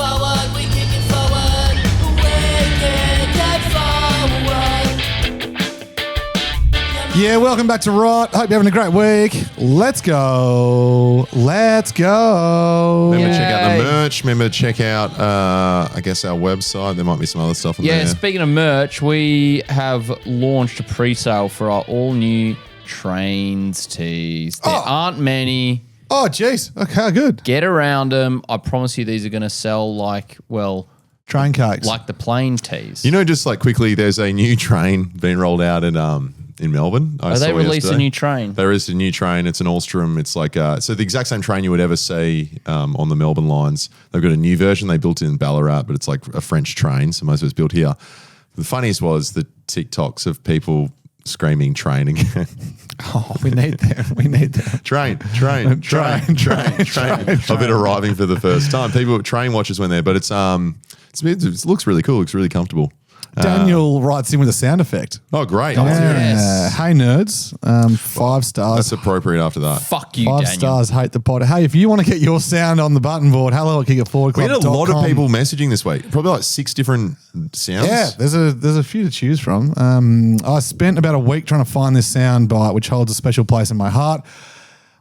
forward, we kick it forward. We kick it forward. Yeah, welcome back to Rot. Hope you're having a great week. Let's go. Let's go. Remember to check out the merch. Remember to check out, I guess, our website. There might be some other stuff on there. Yeah, speaking of merch, we have launched a pre-sale for our all-new Trains tees. There aren't many. Oh, jeez. Okay, good. Get around them. I promise you these are going to sell like, well... Train cakes. Like the plain tees. You know, just like quickly, there's a new train being rolled out in Melbourne. They released a new train. There is a new train. It's an Alstrom. It's like so the exact same train you would ever see on the Melbourne lines. They've got a new version they built in Ballarat, but it's like a French train. So most of it's built here. The funniest was the TikToks of people screaming train again. Oh, we need them. We need them. Train. I've been arriving for the first time. People train watchers when there, but it looks really cool. Looks really comfortable. Daniel writes in with a sound effect. Oh, great. Yes. Hey, nerds. 5 stars. That's appropriate after that. Fuck you, 5 Daniel. stars. Hate the pod. Hey, if you want to get your sound on the button board, hello at kickitforwardclub.com. We had a lot of people messaging this week. Probably like 6 different sounds. Yeah, there's a few to choose from. I spent about a week trying to find this sound bite, which holds a special place in my heart.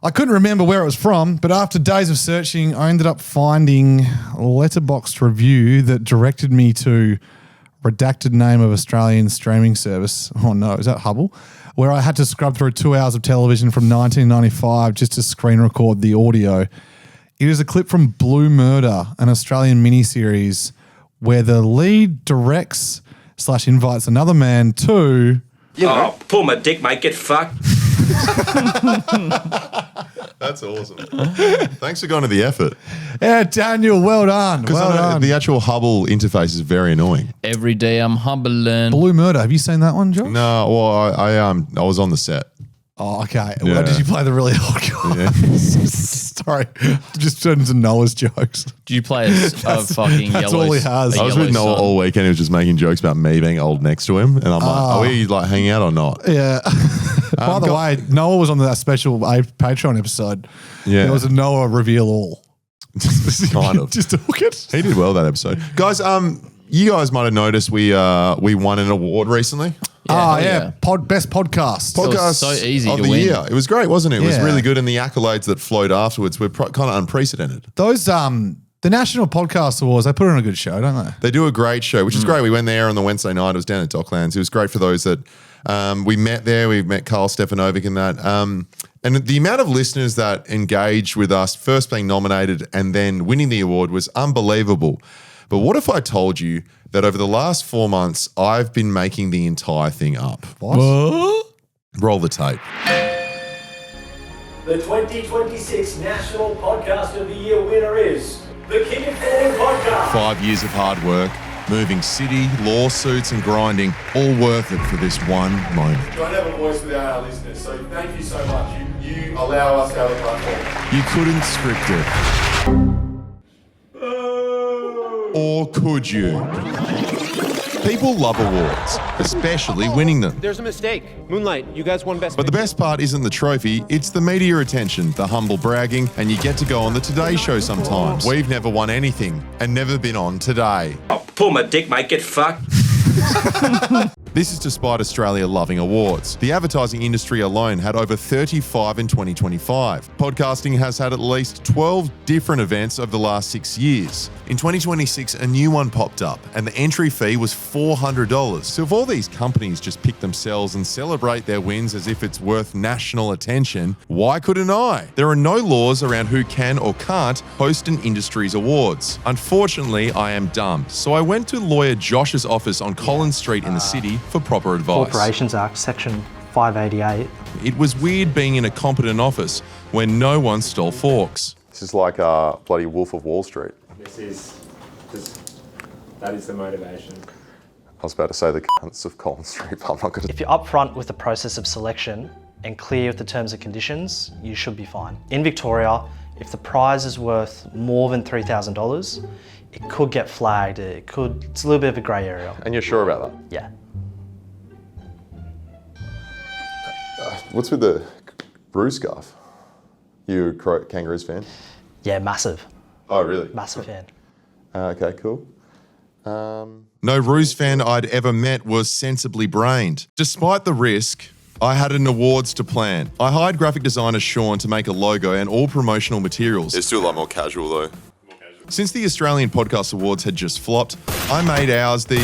I couldn't remember where it was from, but after days of searching, I ended up finding a letterboxed review that directed me to redacted name of Australian streaming service. Oh no, is that Hubble? Where I had to scrub through 2 hours of television from 1995 just to screen record the audio. It is a clip from Blue Murder, an Australian miniseries where the lead directs / invites another man to... Oh, pull my dick, mate. Get fucked. That's awesome. Thanks for going to the effort. Yeah, Daniel, well done. Well done. The actual Hubble interface is very annoying. Every day I'm humbling. Blue Murder. Have you seen that one, Josh? No, well, I was on the set. Oh, okay. Yeah. Well, did you play the really hot guy? Yeah. Sorry. Just turned into Noah's jokes. Did you play a fucking that's yellow? all he has. I was with Noah all weekend. He was just making jokes about me being old next to him. And I'm like, are we like hanging out or not? Yeah. By the way, Noah was on that special Patreon episode. Yeah. There was a Noah reveal all. Kind of. Just to hook it. He did well that episode. Guys, you guys might have noticed we won an award recently. Yeah. Best podcast. Podcast so easy of to the win. year. It was great, wasn't it? It was Yeah. really good, and the accolades that flowed afterwards were kind of unprecedented. Those the National Podcast Awards, they put on a good show, don't they? They do a great show, which is great. We went there on the Wednesday night. It was down at Docklands. It was great for those that we met there. We met Carl Stefanovic and that. And the amount of listeners that engaged with us, first being nominated and then winning the award, was unbelievable. But what if I told you that over the last 4 months, I've been making the entire thing up? What? Roll the tape. The 2026 National Podcast of the Year winner is the Kick It Forward Podcast. 5 years of hard work, moving city, lawsuits and grinding, all worth it for this one moment. Don't have a voice without our listeners, so thank you so much. You allow us to have a platform. You couldn't script it. Or could you? People love awards, especially winning them. There's a mistake. Moonlight, you guys won Best But the best part isn't the trophy, it's the media attention, the humble bragging, and you get to go on the Today Show sometimes. We've never won anything and never been on Today. Oh, pull my dick, mate. Get fucked. This is despite Australia loving awards. The advertising industry alone had over 35 in 2025. Podcasting has had at least 12 different events over the last 6 years. In 2026, a new one popped up, and the entry fee was $400. So if all these companies just pick themselves and celebrate their wins as if it's worth national attention, why couldn't I? There are no laws around who can or can't host an industry's awards. Unfortunately, I am dumb, so I went to lawyer Josh's office on Collins Street in the city for proper advice. Corporations Act, Section 588. It was weird being in a competent office where no one stole forks. This is like a bloody Wolf of Wall Street. That is the motivation. I was about to say the cunts of Collins Street, but I'm not going to. If you're upfront with the process of selection and clear with the terms and conditions, you should be fine. In Victoria, if the prize is worth more than $3,000, it could get flagged. It's a little bit of a grey area. And you're sure about that? Yeah. What's with the brew scarf? You a Kangaroos fan? Yeah, massive. Oh, really? Massive fan. Okay, cool. No Roos fan I'd ever met was sensibly brained. Despite the risk, I had an awards to plan. I hired graphic designer Sean to make a logo and all promotional materials. It's still a lot more casual though. Since the Australian Podcast Awards had just flopped, I made ours the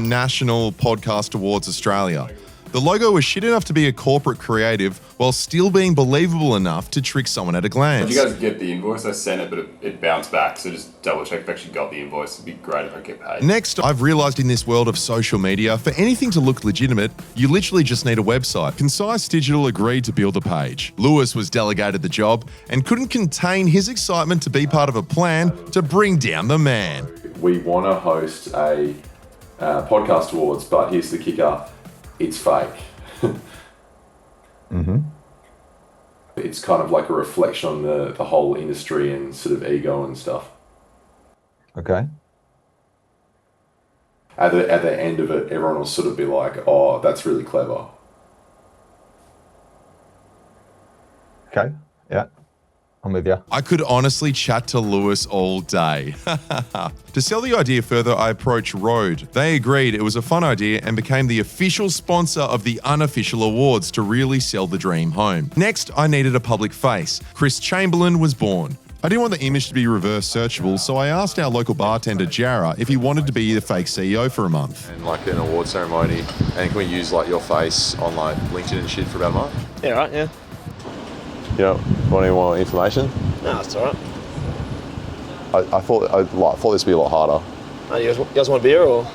National Podcast Awards Australia. The logo was shit enough to be a corporate creative while still being believable enough to trick someone at a glance. Did you guys get the invoice? I sent it, but it bounced back, so just double check if I actually got the invoice. It'd be great if I get paid. Next, I've realised in this world of social media, for anything to look legitimate, you literally just need a website. Concise Digital agreed to build a page. Lewis was delegated the job and couldn't contain his excitement to be part of a plan to bring down the man. We want to host a podcast awards, but here's the kicker. It's fake. It's kind of like a reflection on the whole industry and sort of ego and stuff. Okay. At the end of it, everyone will sort of be like, oh, that's really clever. Okay. Yeah. I'm with you. I could honestly chat to Lewis all day. To sell the idea further, I approached Rode. They agreed it was a fun idea and became the official sponsor of the unofficial awards to really sell the dream home. Next, I needed a public face. Chris Chamberlain was born. I didn't want the image to be reverse searchable, so I asked our local bartender, Jarrah, if he wanted to be the fake CEO for a month. And like an award ceremony, and can we use like your face on like LinkedIn and shit for about a month? Yeah, right, yeah. You don't want any more information? No, it's alright. I thought this would be a lot harder. You guys want a beer or?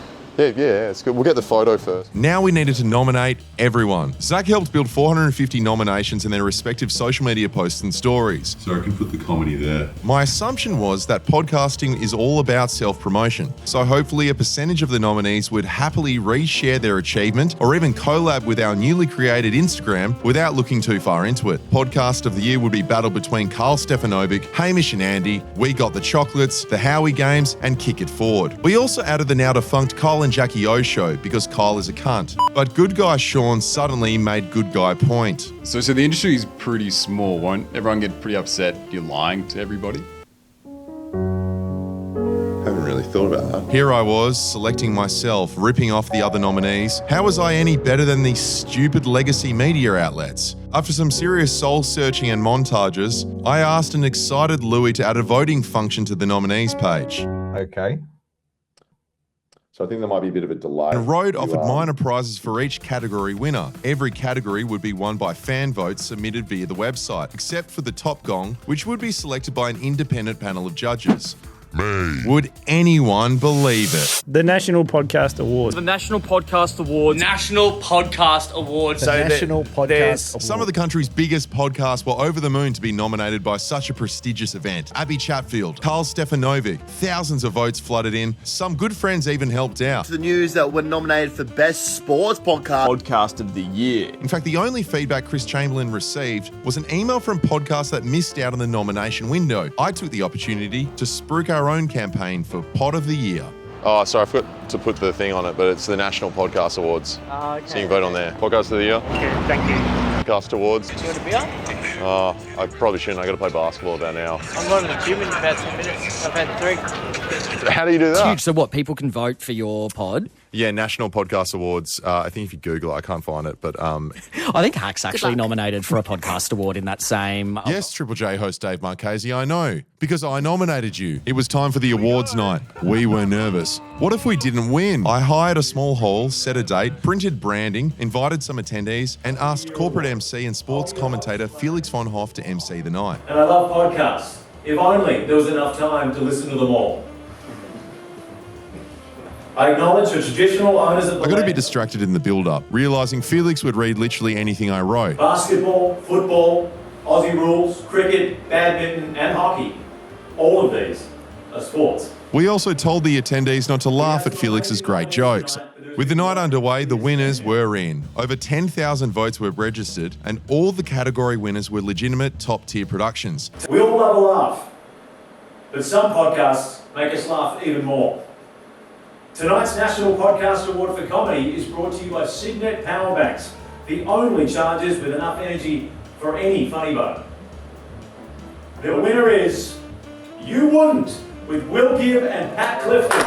Yeah, it's good. We'll get the photo first. Now we needed to nominate everyone. Zach helped build 450 nominations in their respective social media posts and stories. So I can put the comedy there. My assumption was that podcasting is all about self-promotion, so hopefully a percentage of the nominees would happily reshare their achievement or even collab with our newly created Instagram without looking too far into it. Podcast of the Year would be battled between Carl Stefanovic, Hamish and Andy, We Got the Chocolates, The Howie Games, and Kick It Forward. We also added the now-defunct Kyle and Jackie O show because Kyle is a cunt. But good guy Sean suddenly made good guy point. So the industry is pretty small. Won't everyone get pretty upset you're lying to everybody? Haven't really thought about that. Here I was, selecting myself, ripping off the other nominees. How was I any better than these stupid legacy media outlets? After some serious soul-searching and montages, I asked an excited Louis to add a voting function to the nominees page. Okay. So I think there might be a bit of a delay. And Rode offered minor prizes for each category winner. Every category would be won by fan votes submitted via the website, except for the top gong, which would be selected by an independent panel of judges. Me. Would anyone believe it? The National Podcast Awards. The National Podcast Awards. National Podcast Awards. The National Podcast Awards. Some of the country's biggest podcasts were over the moon to be nominated by such a prestigious event. Abby Chatfield, Carl Stefanovic, thousands of votes flooded in. Some good friends even helped out. The news that we're nominated for Best Sports Podcast of the Year. In fact, the only feedback Chris Chamberlain received was an email from podcasts that missed out on the nomination window. I took the opportunity to spruik our own campaign for Pod of the Year. Oh, sorry, I forgot to put the thing on it, but it's the National Podcast Awards. Okay. So you can vote on there. Podcast of the Year. Okay, thank you. Podcast Awards. Do you want a beer? Oh, I probably shouldn't. I got to play basketball about now. I'm going to the gym in about 10 minutes. I've had 3. How do you do that? Huge. So what, people can vote for your pod? Yeah, National Podcast Awards. I think if you Google it, I can't find it, but I think Hack's actually nominated for a podcast award in that same. Yes, Triple J host Dave Marchese, I know, because I nominated you. It was time for the awards night. We were nervous. What if we didn't win? I hired a small hall, set a date, printed branding, invited some attendees, and asked corporate MC and sports commentator Felix von Hoff to MC the night. And I love podcasts. If only there was enough time to listen to them all. I acknowledge the traditional owners of the I got a land. bit distracted in the build-up, realising Felix would read literally anything I wrote. Basketball, football, Aussie rules, cricket, badminton and hockey. All of these are sports. We also told the attendees not to laugh at Felix's great jokes. With the night underway, the winners were in. Over 10,000 votes were registered, and all the category winners were legitimate top-tier productions. We all love a laugh, but some podcasts make us laugh even more. Tonight's National Podcast Award for Comedy is brought to you by Signet Power Banks, the only chargers with enough energy for any funny bone. The winner is You Wouldn't with Will Gibb and Pat Clifton.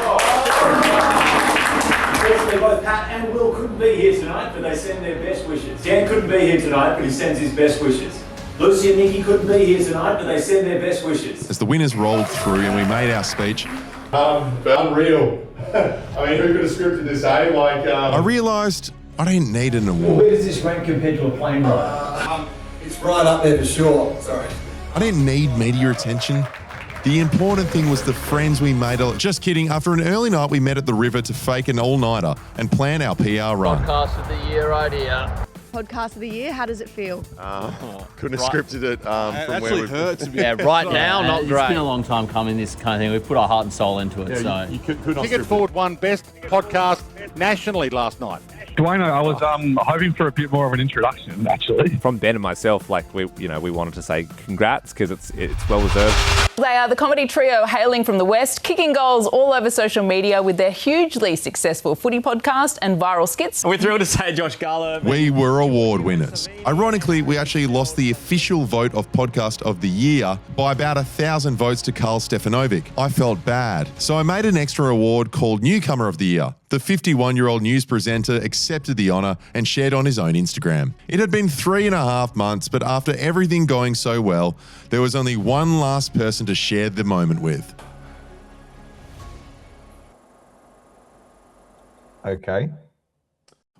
Unfortunately, both Pat and Will couldn't be here tonight, but they send their best wishes. Dan couldn't be here tonight, but he sends his best wishes. Lucy and Nikki couldn't be here tonight, but they send their best wishes. As the winners rolled through and we made our speech, Unreal. I mean, who could have scripted this, eh? I realised I didn't need an award. Where does this rank compared to a plane ride? It's right up there for sure. Sorry. I didn't need media attention. The important thing was the friends we made. Just kidding. After an early night, we met at the river to fake an all-nighter and plan our PR run. Podcast of the year right here. Podcast of the year, how does it feel? Couldn't have scripted it from where we hurts. Yeah, right now, not great. It's been a long time coming, this kind of thing. We've put our heart and soul into it. You could not Ticket Forward won Best Podcast nationally last night. Dwayne, I was hoping for a bit more of an introduction, actually. From Ben and myself, we wanted to say congrats because it's well deserved. They are the comedy trio hailing from the West, kicking goals all over social media with their hugely successful footy podcast and viral skits. We're thrilled to say Josh Garlow. We were award winners. Ironically, we actually lost the official vote of Podcast of the Year by about 1,000 votes to Carl Stefanovic. I felt bad. So I made an extra award called Newcomer of the Year. The 51-year-old news presenter accepted the honour and shared on his own Instagram. It had been 3.5 months, but after everything going so well, there was only one last person to share the moment with. Okay.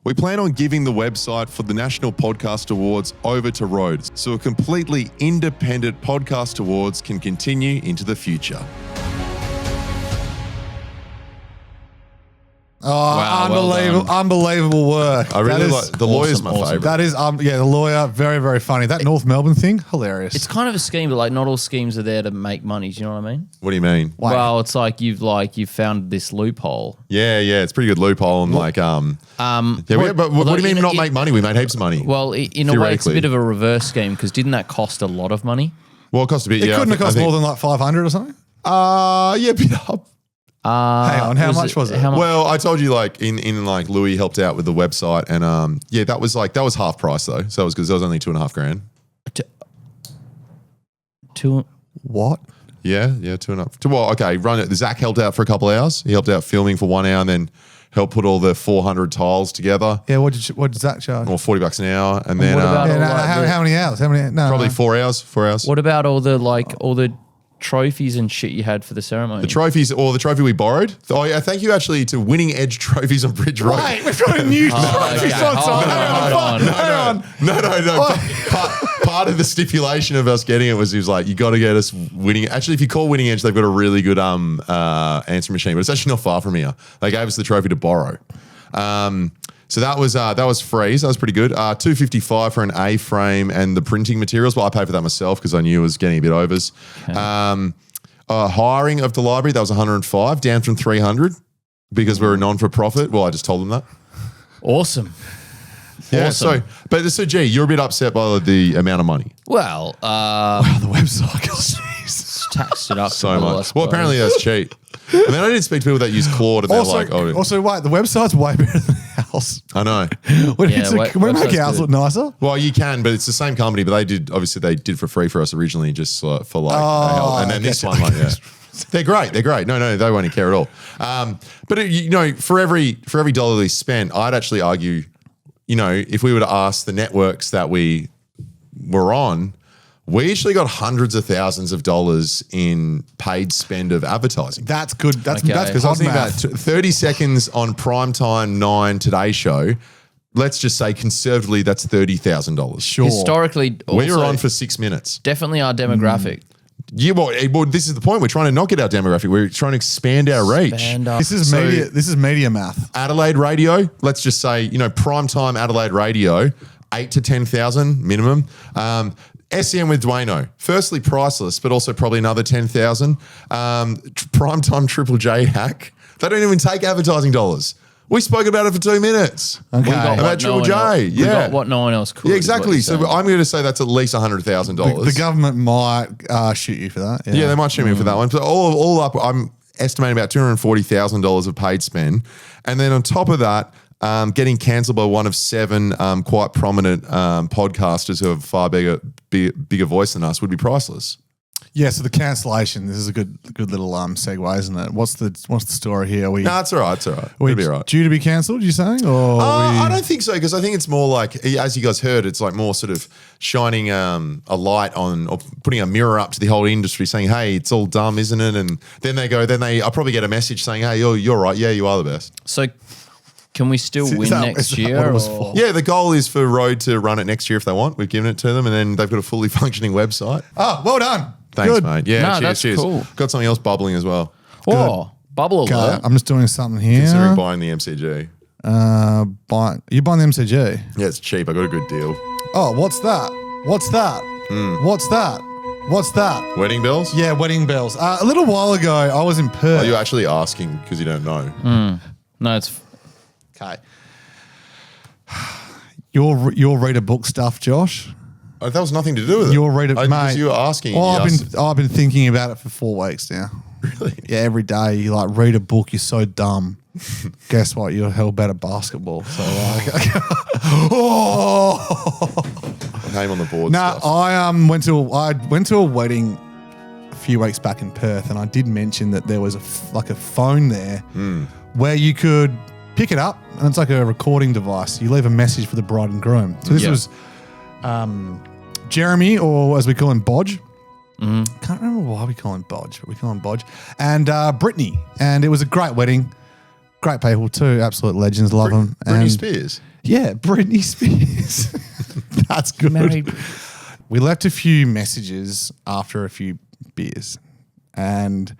We plan on giving the website for the National Podcast Awards over to Rhodes, so a completely independent podcast awards can continue into the future. Oh, Wow, unbelievable, unbelievable work. I really like the lawyer's my favourite. That is, the lawyer, very, very funny. That North Melbourne thing, hilarious. It's kind of a scheme, but like not all schemes are there to make money. Do you know what I mean? What do you mean? Well, it's like you've found this loophole. Yeah, it's a pretty good loophole and what do you mean not make money? We made heaps of money. Well, in a way, it's a bit of a reverse scheme because didn't that cost a lot of money? Well, it cost a bit. It couldn't have cost more than like 500 or something. Yeah, bit up. Hang on, how much was it? Well, I told you in Louis helped out with the website and that was half price though, so it was because that was only $2,500. Two what? Yeah, 2.5. Well, okay, run it. Zach helped out for a couple of hours. He helped out filming for 1 hour and then helped put all the 400 tiles together. Yeah, what did Zach charge? Or $40 an hour, and then how many hours? Probably 4 hours. 4 hours. What about all the trophies and shit you had for the ceremony? The trophies, or the trophy we borrowed. Oh yeah, thank you actually to Winning Edge Trophies on Bridge Road. Wait, we've got a new trophy sponsor. Hang on. No. Part of the stipulation of us getting it was he was like, you got to get us winning. Actually, if you call Winning Edge, they've got a really good answer machine, but it's actually not far from here. They gave us the trophy to borrow. So that was free. So that was pretty good. $255 for an A-frame and the printing materials. Well, I paid for that myself because I knew it was getting a bit overs. Okay. Hiring of the library, that was $105, down from $300 because we're a non-for-profit. Well, I just told them that. Awesome. Yeah. Awesome. So G, you're a bit upset by the amount of money. Well, the website. Taxed it up so much. Well, apparently that's cheap. And then I did speak to people that use Claude, and also, they're like, "Oh." Also, wait, the website's way better than ours. I know. Can we make ours look nicer? Well, you can, but it's the same company. But they did for free for us originally, just for and then this one, they're great. They're great. No, they won't care at all. But for every dollar they spent, I'd actually argue, if we were to ask the networks that we were on, we actually got hundreds of thousands of dollars in paid spend of advertising. That's good. That's because I was thinking about 30 seconds on primetime 9 Today Show. Let's just say conservatively, that's $30,000. Sure. Historically, we were on for 6 minutes. Definitely our demographic. Yeah, well, this is the point. We're trying to not get our demographic. We're trying to expand our reach. This is media math. Adelaide radio. Let's just say primetime Adelaide radio, 8 to 10,000 minimum. SEM with Dwayno. Firstly, priceless, but also probably another 10,000. Primetime Triple J hack. They don't even take advertising dollars. We spoke about it for 2 minutes. Okay. About Triple J. We got what no one else could. Yeah, exactly. So I'm going to say that's at least $100,000. The government might shoot you for that. Yeah, they might shoot me for that one. But all up, I'm estimating about $240,000 of paid spend. And then on top of that, getting cancelled by one of 7 quite prominent podcasters who have far bigger voice than us would be priceless. Yeah, so the cancellation. This is a good little segue, isn't it? What's the story here? No, it's all right. It's all right. Are we It'll be all right. due to be cancelled? You saying? Or I don't think so, because I think it's more like, as you guys heard, it's like more sort of shining a light on, or putting a mirror up to the whole industry, saying, "Hey, it's all dumb, isn't it?" And then I'll probably get a message saying, "Hey, you're right. Yeah, you are the best." So can we still win next year? What it was for? Yeah, the goal is for Road to run it next year if they want. We've given it to them, and then they've got a fully functioning website. Oh, well done. Thanks, Good. mate. Yeah, No, cheers, that's cheers. cool. Got something else bubbling as well. Oh, bubble Okay, alert. I'm just doing something here. Considering buying the MCG. You're buying the MCG? Yeah, it's cheap. I got a good deal. Oh, what's that? What's that? What's that? What's that? Wedding bells? Yeah, wedding bells. A little while ago, I was in Perth. Are you actually asking because you don't know? No, it's Okay. Your read a book stuff, Josh. Oh, that was nothing to do with it. Your read a Because mate. you were asking. Oh, you I've been thinking about it for 4 weeks now. Really? Yeah, every day you like read a book. You're so dumb. Guess what? You're hell better basketball. So like, Name on the board. No, stuff. I went to a wedding a few weeks back in Perth, and I did mention that there was a phone there where you could pick it up, and it's like a recording device. You leave a message for the bride and groom. So this was Jeremy, or as we call him, Bodge. Can't remember why we call him Bodge, but we call him Bodge. And Brittany. And it was a great wedding. Great people too. Absolute legends. Love them. Britney And Spears. yeah, Britney Spears. That's good. Married. We left a few messages after a few beers, and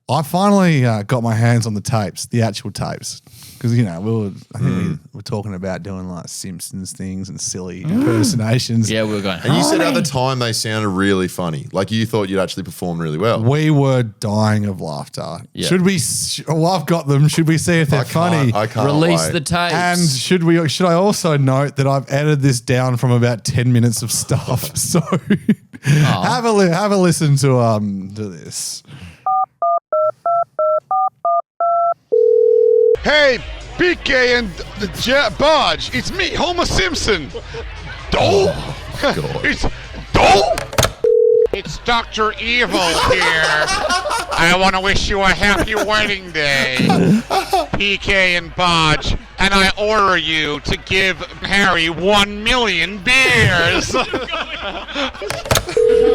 I finally got my hands on the tapes, the actual tapes, because we were talking about doing like Simpsons things and silly impersonations. Yeah, we were going. And you said at the time they sounded really funny. Like you thought you'd actually perform really well. We were dying of laughter. Yeah. Should we? Well, I've got them. Should we see if they're funny? I can't Release wait. the tapes. And should I also note that I've edited this down from about 10 minutes of stuff. So have a listen to this. Hey, BK and Bodge, it's me, Homer Simpson. It's It's Dr. Evil here. I want to wish you a happy wedding day, PK and Bodge, and I order you to give Harry 1 million beers.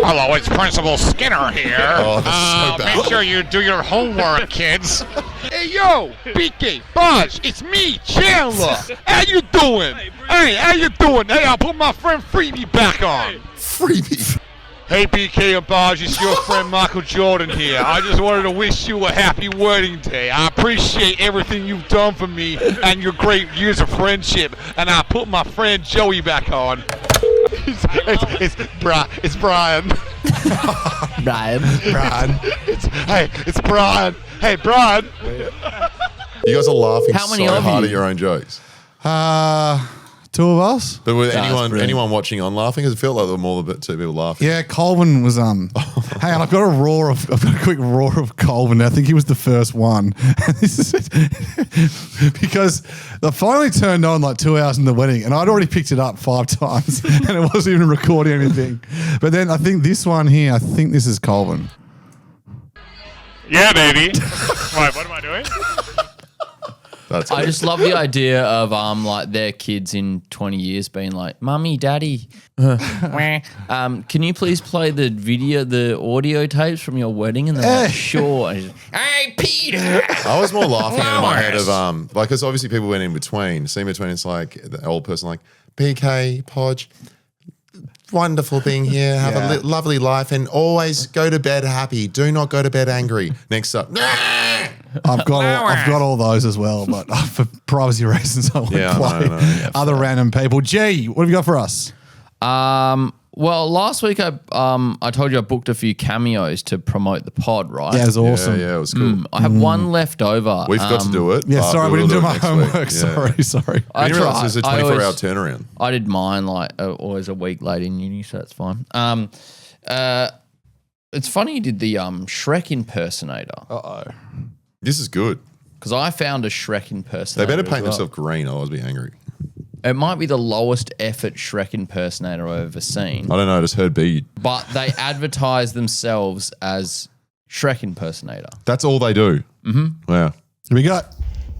Hello, it's Principal Skinner here. Oh, that's so bad. Make sure you do your homework, kids. Hey, yo, PK, Bodge, it's me, Chandler. How you doing? Hey, how you doing? Hey, I'll put my friend Freebie back on. Freebie. Hey, BK and Bodge, it's your friend Michael Jordan here. I just wanted to wish you a happy wedding day. I appreciate everything you've done for me and your great years of friendship. And I put my friend Joey back on. It's Brian. Brian. It's Brian. Hey, Brian. You guys are laughing How many so of hard you? at your own jokes. Two of us. But with brilliant. anyone watching on laughing, it felt like there were more than two people laughing. Yeah, Colvin was hang on, I've got a quick roar of Colvin. I think he was the first one. Because I finally turned on like 2 hours in the wedding, and I'd already picked it up 5 times and it wasn't even recording anything. But then I think this one here, I think this is Colvin. Yeah, baby. Wait, what am I doing? I just love the idea of like their kids in 20 years being like, "Mummy, Daddy, can you please play the audio tapes from your wedding?" And they're like, "Sure." And hey, Peter. I was more laughing in my head of like, because obviously people went in between. See in between, it's like the old person like, "PK, Podge, wonderful being here. Have a lovely life, and always go to bed happy. Do not go to bed angry." Next up, I've got all those as well, but for privacy reasons, I won't play other random people. G, what have you got for us? Well, last week I told you I booked a few cameos to promote the pod, right? Yeah, it was awesome. Yeah, it was cool. I have one left over. We've got to do it. Yeah, sorry, we we'll didn't do it my next homework. week. Sorry. I didn't realize there's a 24-hour turnaround. I did mine like always a week late in uni, so that's fine. It's funny you did the Shrek impersonator. This is good. Because I found a Shrek impersonator. They better paint as well. themselves green, otherwise I'll be angry. It might be the lowest effort Shrek impersonator I've ever seen. I don't know. I just heard B. But they advertise themselves as Shrek impersonator. That's all they do. Mm-hmm. Wow. Here we go.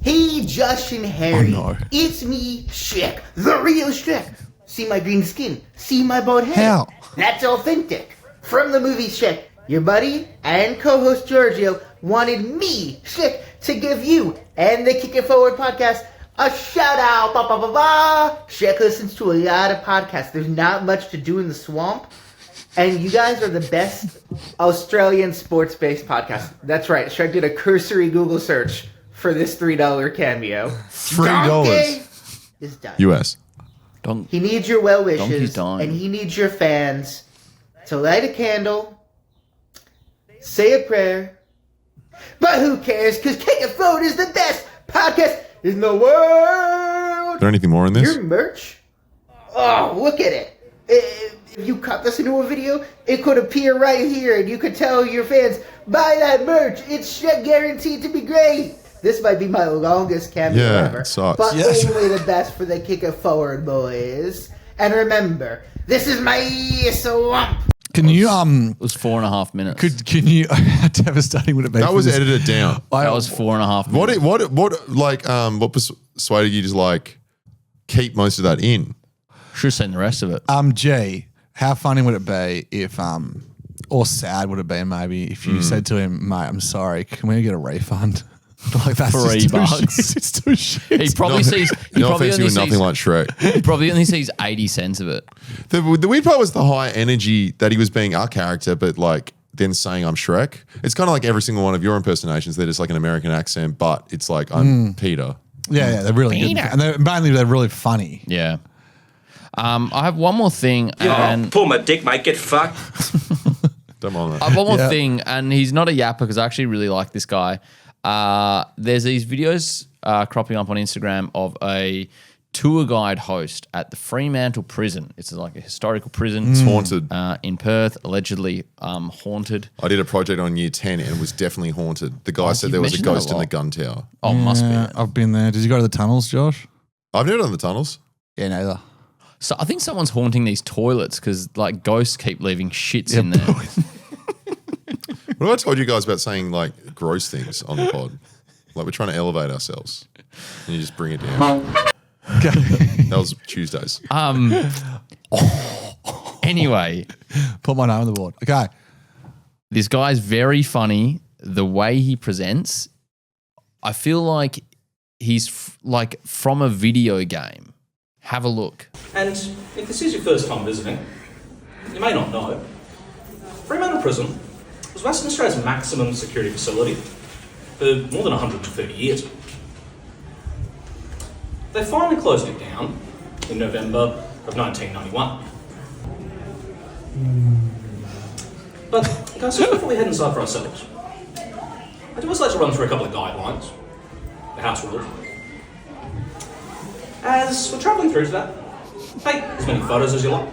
Hey, Josh and Harry. Oh, no. It's me, Shrek, the real Shrek. See my green skin? See my bald head? How? That's authentic. From the movie Shrek, your buddy and co-host Giorgio wanted me, Shrek, to give you and the Kick It Forward podcast a shout out. Ba, ba, ba, ba. Shrek listens to a lot of podcasts. There's not much to do in the swamp. And you guys are the best Australian sports-based podcast. That's right. Shrek did a cursory Google search for this $3 cameo. $3 is done. US. He needs your well Donkey's wishes, dying. and he needs your fans to light a candle, say a prayer. But who cares? Because Kick It Forward is the best podcast in the world. Is there anything more in this? Your merch? Oh, look at it. If you cut this into a video, it could appear right here, and you could tell your fans, buy that merch. It's guaranteed to be great. This might be my longest cameo ever. It sucks. But only the best for the Kick It Forward, boys. And remember, this is my swamp. Can you It was 4.5 minutes. Can you? How devastating would it be? That for was this- edited down. That was 4.5 minutes. What persuaded you to like keep most of that in? Should have seen the rest of it. G, how funny would it be if or sad would it be maybe if you said to him, mate, I'm sorry, can we get a refund? Like that's just $3. It's too shit. He probably sees. He No probably offense, only you were nothing sees. like Shrek. He probably only sees 80 cents of it. The weird part was the high energy that he was being our character, but like then saying I'm Shrek. It's kind of like every single one of your impersonations. They're just like an American accent, but it's like I'm Peter. Yeah, they're really good. And they're really funny. Yeah. I have one more thing. And pull my dick, mate. Get fucked. Don't mind that. I have one more thing, and he's not a yapper because I actually really like this guy. There's these videos cropping up on Instagram of a tour guide host at the Fremantle prison. It's like a historical prison. It's haunted. In Perth, allegedly haunted. I did a project on year 10 and it was definitely haunted. The guy said you've there was a mentioned that a ghost in the lot. gun tower. Oh, must be. I've been there. Did you go to the tunnels, Josh? I've never done the tunnels. Yeah, neither. So I think someone's haunting these toilets because like ghosts keep leaving shits in there. What have I told you guys about saying like gross things on the pod? Like we're trying to elevate ourselves and you just bring it down. That was Tuesdays. Anyway. Put my name on the board. Okay. This guy's very funny. The way he presents, I feel like he's like from a video game. Have a look. And if this is your first time visiting, you may not know, Fremantle Prison was Western Australia's maximum security facility for more than 130 years. They finally closed it down in November of 1991. But guys, just before we head inside for ourselves, I'd always like to run through a couple of guidelines, the house rules. As we're travelling through today, take as many photos as you like.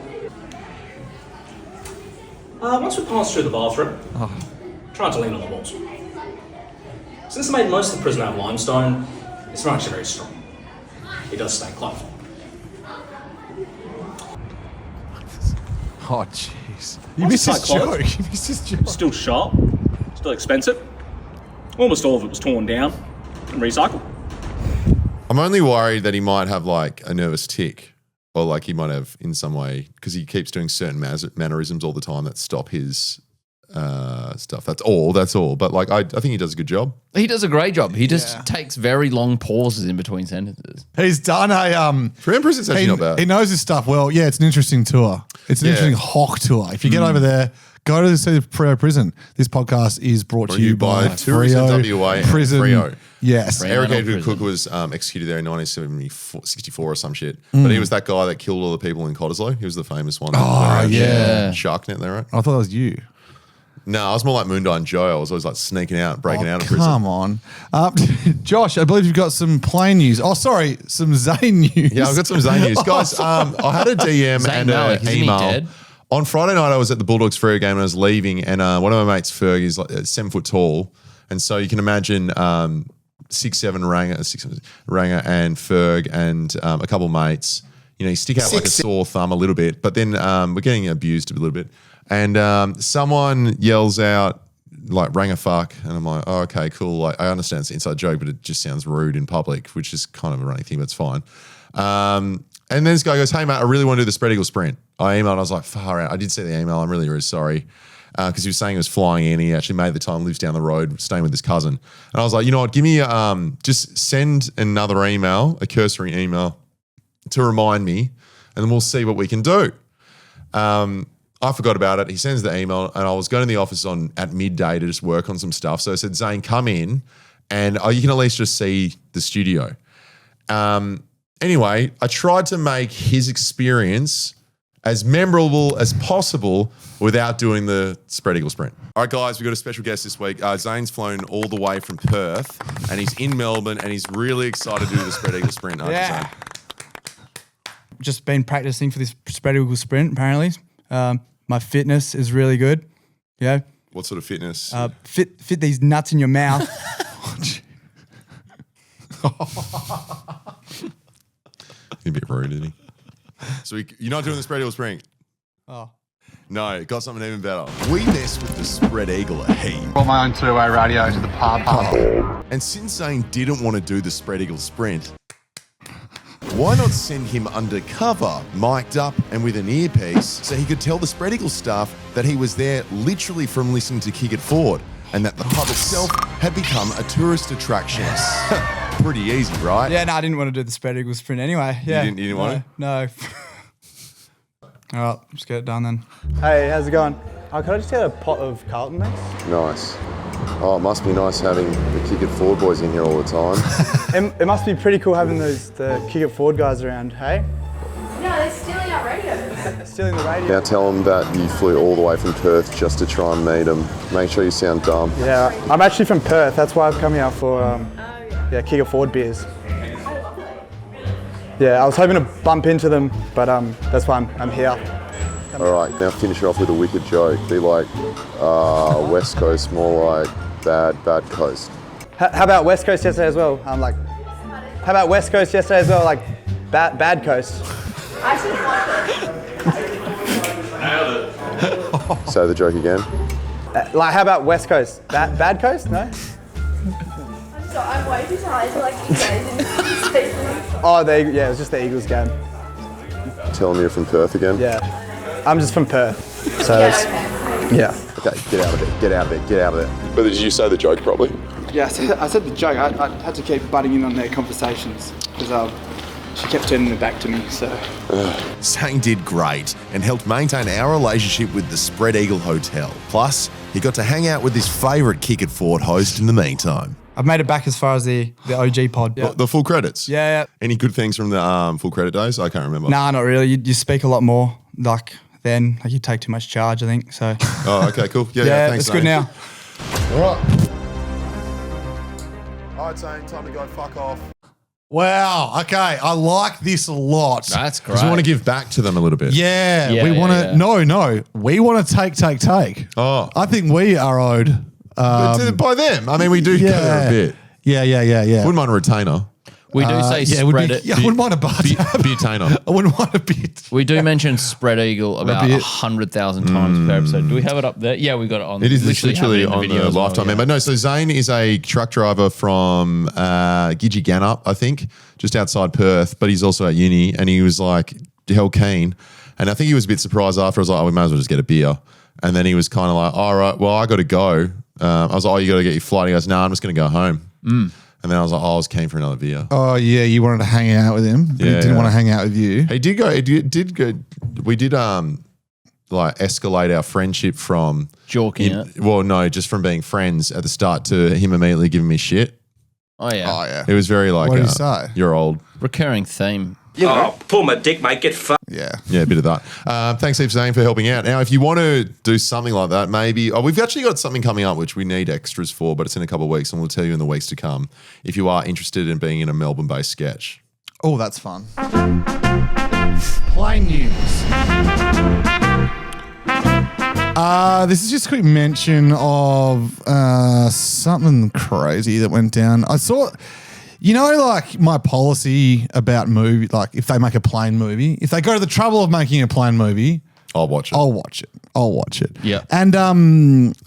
Once we pass through the bathroom, try not to lean on the walls. Since they made most of the prison out of limestone, it's not actually very strong. It does stay closed. Oh, jeez. You missed his joke. You missed his joke. Still sharp, still expensive. Almost all of it was torn down and recycled. I'm only worried that he might have like a nervous tick or like he might have in some way because he keeps doing certain mannerisms all the time that stop his stuff. That's all. But like I think he does a good job. He does a great job. He just takes very long pauses in between sentences. He's done a For Empress, it's actually not bad. He knows his stuff well. Yeah, it's an interesting tour. It's an interesting hawk tour. If you get over there, go to the Freo prison. This podcast is brought to you by Tourism WA and Prison. Freo. Yes. Eric Andrew Cook was executed there in 1964 or some shit. But he was that guy that killed all the people in Cottesloe. He was the famous one. Oh, yeah. Sharknet there, right? I thought that was you. No, I was more like Moondie and Joe. I was always like sneaking out, breaking out of prison. Come on. Josh, I believe you've got some plane news. Oh, sorry, some Zane news. Yeah, I've got some Zane news. Guys, I had a DM Zane and Malik, an isn't he email. dead? On Friday night, I was at the Bulldogs Freo game and I was leaving, and one of my mates, Ferg, is like 7 foot tall. And so you can imagine 6'7" Ranger and Ferg and a couple of mates. You know, you stick out like a sore thumb a little bit, but then we're getting abused a little bit. And someone yells out, like, Ranger fuck. And I'm like, oh, okay, cool. Like, I understand it's an inside joke, but it just sounds rude in public, which is kind of a running thing, but it's fine. And then this guy goes, hey, mate, I really want to do the spread eagle sprint. I emailed, I was like, far out. I did see the email. I'm really, really sorry. Because he was saying he was flying in. He actually made the time, lives down the road, staying with his cousin. And I was like, you know what, give me, just send another email, a cursory email, to remind me, and then we'll see what we can do. I forgot about it. He sends the email, and I was going to the office at midday to just work on some stuff. So I said, Zane, come in, and you can at least just see the studio. Anyway, I tried to make his experience as memorable as possible without doing the spread eagle sprint. All right, guys, we've got a special guest this week. Zane's flown all the way from Perth, and he's in Melbourne, and he's really excited to do the spread eagle sprint. Yeah. Just been practicing for this spread eagle sprint, apparently. My fitness is really good. Yeah. What sort of fitness? Fit these nuts in your mouth. He's a bit rude, isn't he? So you're not doing the spread eagle sprint? Oh. No, got something even better. We mess with the spread eagle a heap. Brought my own two-way radio to the pub. And since Zane didn't want to do the spread eagle sprint, why not send him undercover, mic'd up and with an earpiece, so he could tell the spread eagle staff that he was there literally from listening to Kick It Forward, and that the pub itself had become a tourist attraction. Pretty easy, right? Yeah, no, I didn't want to do the spread eagle sprint anyway. Yeah. You didn't want to? No. All right, let's get it done then. Hey, how's it going? Could I just get a pot of Carlton mix? Nice. Oh, it must be nice having the Kick It Forward boys in here all the time. It must be pretty cool having the Kick It Forward guys around, hey? No, they're stealing our radios. Stealing the radio? Now tell them that you flew all the way from Perth just to try and meet them. Make sure you sound dumb. Yeah, I'm actually from Perth. That's why I've come here for Kick It Forward beers. Yeah, I was hoping to bump into them, but that's why I'm here. All right, now finish it off with a wicked joke. Be like, West Coast, more like bad coast. How about West Coast yesterday as well? How about West Coast yesterday as well? Like bad coast. Nailed it. Say the joke again. Like, how about West Coast? Bad coast? No? So I'm way too tired to like engage in Oh, it was just the Eagles game. Tell them you're from Perth again. Yeah. I'm just from Perth. So yeah. Okay, get out of it. Get out of it. Get out of it. But did you say the joke properly? Yeah, I said the joke. I had to keep butting in on their conversations because she kept turning it back to me. So Zane did great and helped maintain our relationship with the Spread Eagle Hotel. Plus, he got to hang out with his favourite Kick It Forward host in the meantime. I've made it back as far as the OG pod. Yeah. The full credits? Yeah. Any good things from the full credit days? I can't remember. Nah, not really. You speak a lot more then. Like you take too much charge, I think. So. Oh, okay, cool. Yeah, thanks, it's good now. All right. All right, Zane, time to go fuck off. Wow. Okay. I like this a lot. That's great. Because we want to give back to them a little bit. Yeah. We want to. No. We want to take. Oh. I think we are owed. By them. I mean, we do go there a bit. Yeah. Wouldn't mind a retainer. We do say spread it. I wouldn't mind a butainer. I wouldn't mind a bit. We do mention spread eagle about 100,000 times per episode. Do we have it up there? Yeah, we got it on. It is literally on the lifetime member. No, so Zane is a truck driver from Gidgee Gannup, I think, just outside Perth, but he's also at uni, and he was like hell keen. And I think he was a bit surprised after. I was like, we might as well just get a beer. And then he was kind of like, all right, well, I got to go. I was like, you got to get your flight. He goes, no, I'm just going to go home. And then I was like, I was keen for another beer. Oh, yeah, you wanted to hang out with him, but he didn't want to hang out with you. He did go. We did like escalate our friendship from joking. Well, no, just from being friends at the start to him immediately giving me shit. Oh yeah. It was very like, what did he say? You're old. Recurring theme. Pull my dick, mate. Get fucked. Yeah, a bit of that. Thanks, heaps, Zane, for helping out. Now, if you want to do something like that, maybe we've actually got something coming up which we need extras for, but it's in a couple of weeks, and we'll tell you in the weeks to come if you are interested in being in a Melbourne-based sketch. Oh, that's fun. Play news. This is just a quick mention of something crazy that went down. I saw, like my policy about movie, like if they make a plane movie, if they go to the trouble of making a plane movie, I'll watch it. I'll watch it. Yeah. And I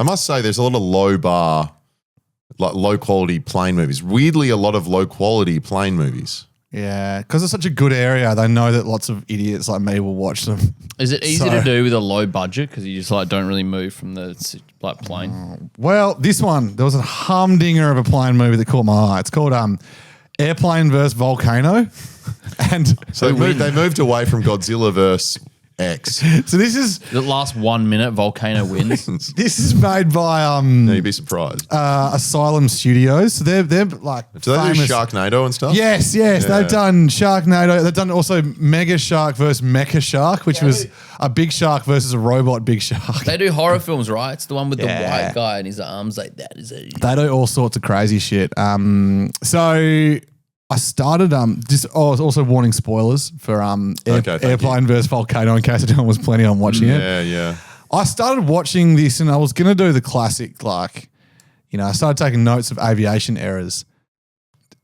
must say, there's a lot of low quality plane movies. Weirdly, a lot of low quality plane movies. Yeah, because it's such a good area, they know that lots of idiots like me will watch them. Is it easy to do with a low budget because you just like don't really move from the plane? Well, this one, there was a humdinger of a plane movie that caught my eye. It's called Airplane vs. Volcano. And so they moved away from Godzilla vs. X. So this is the last 1 minute. Volcano wins. This is made by you'd be surprised. Asylum Studios. So they're like do they do Sharknado and stuff? Yes. Yeah. They've done Sharknado. They've done also Mega Shark versus Mecha Shark, which was a big shark versus a robot big shark. They do horror films, right? It's the one with the white guy and his arms like that. Is it? They do all sorts of crazy shit. So I started I was also warning spoilers for Airplane vs. Volcano in case anyone was planning on watching it. Yeah. I started watching this and I was gonna do the classic, I started taking notes of aviation errors.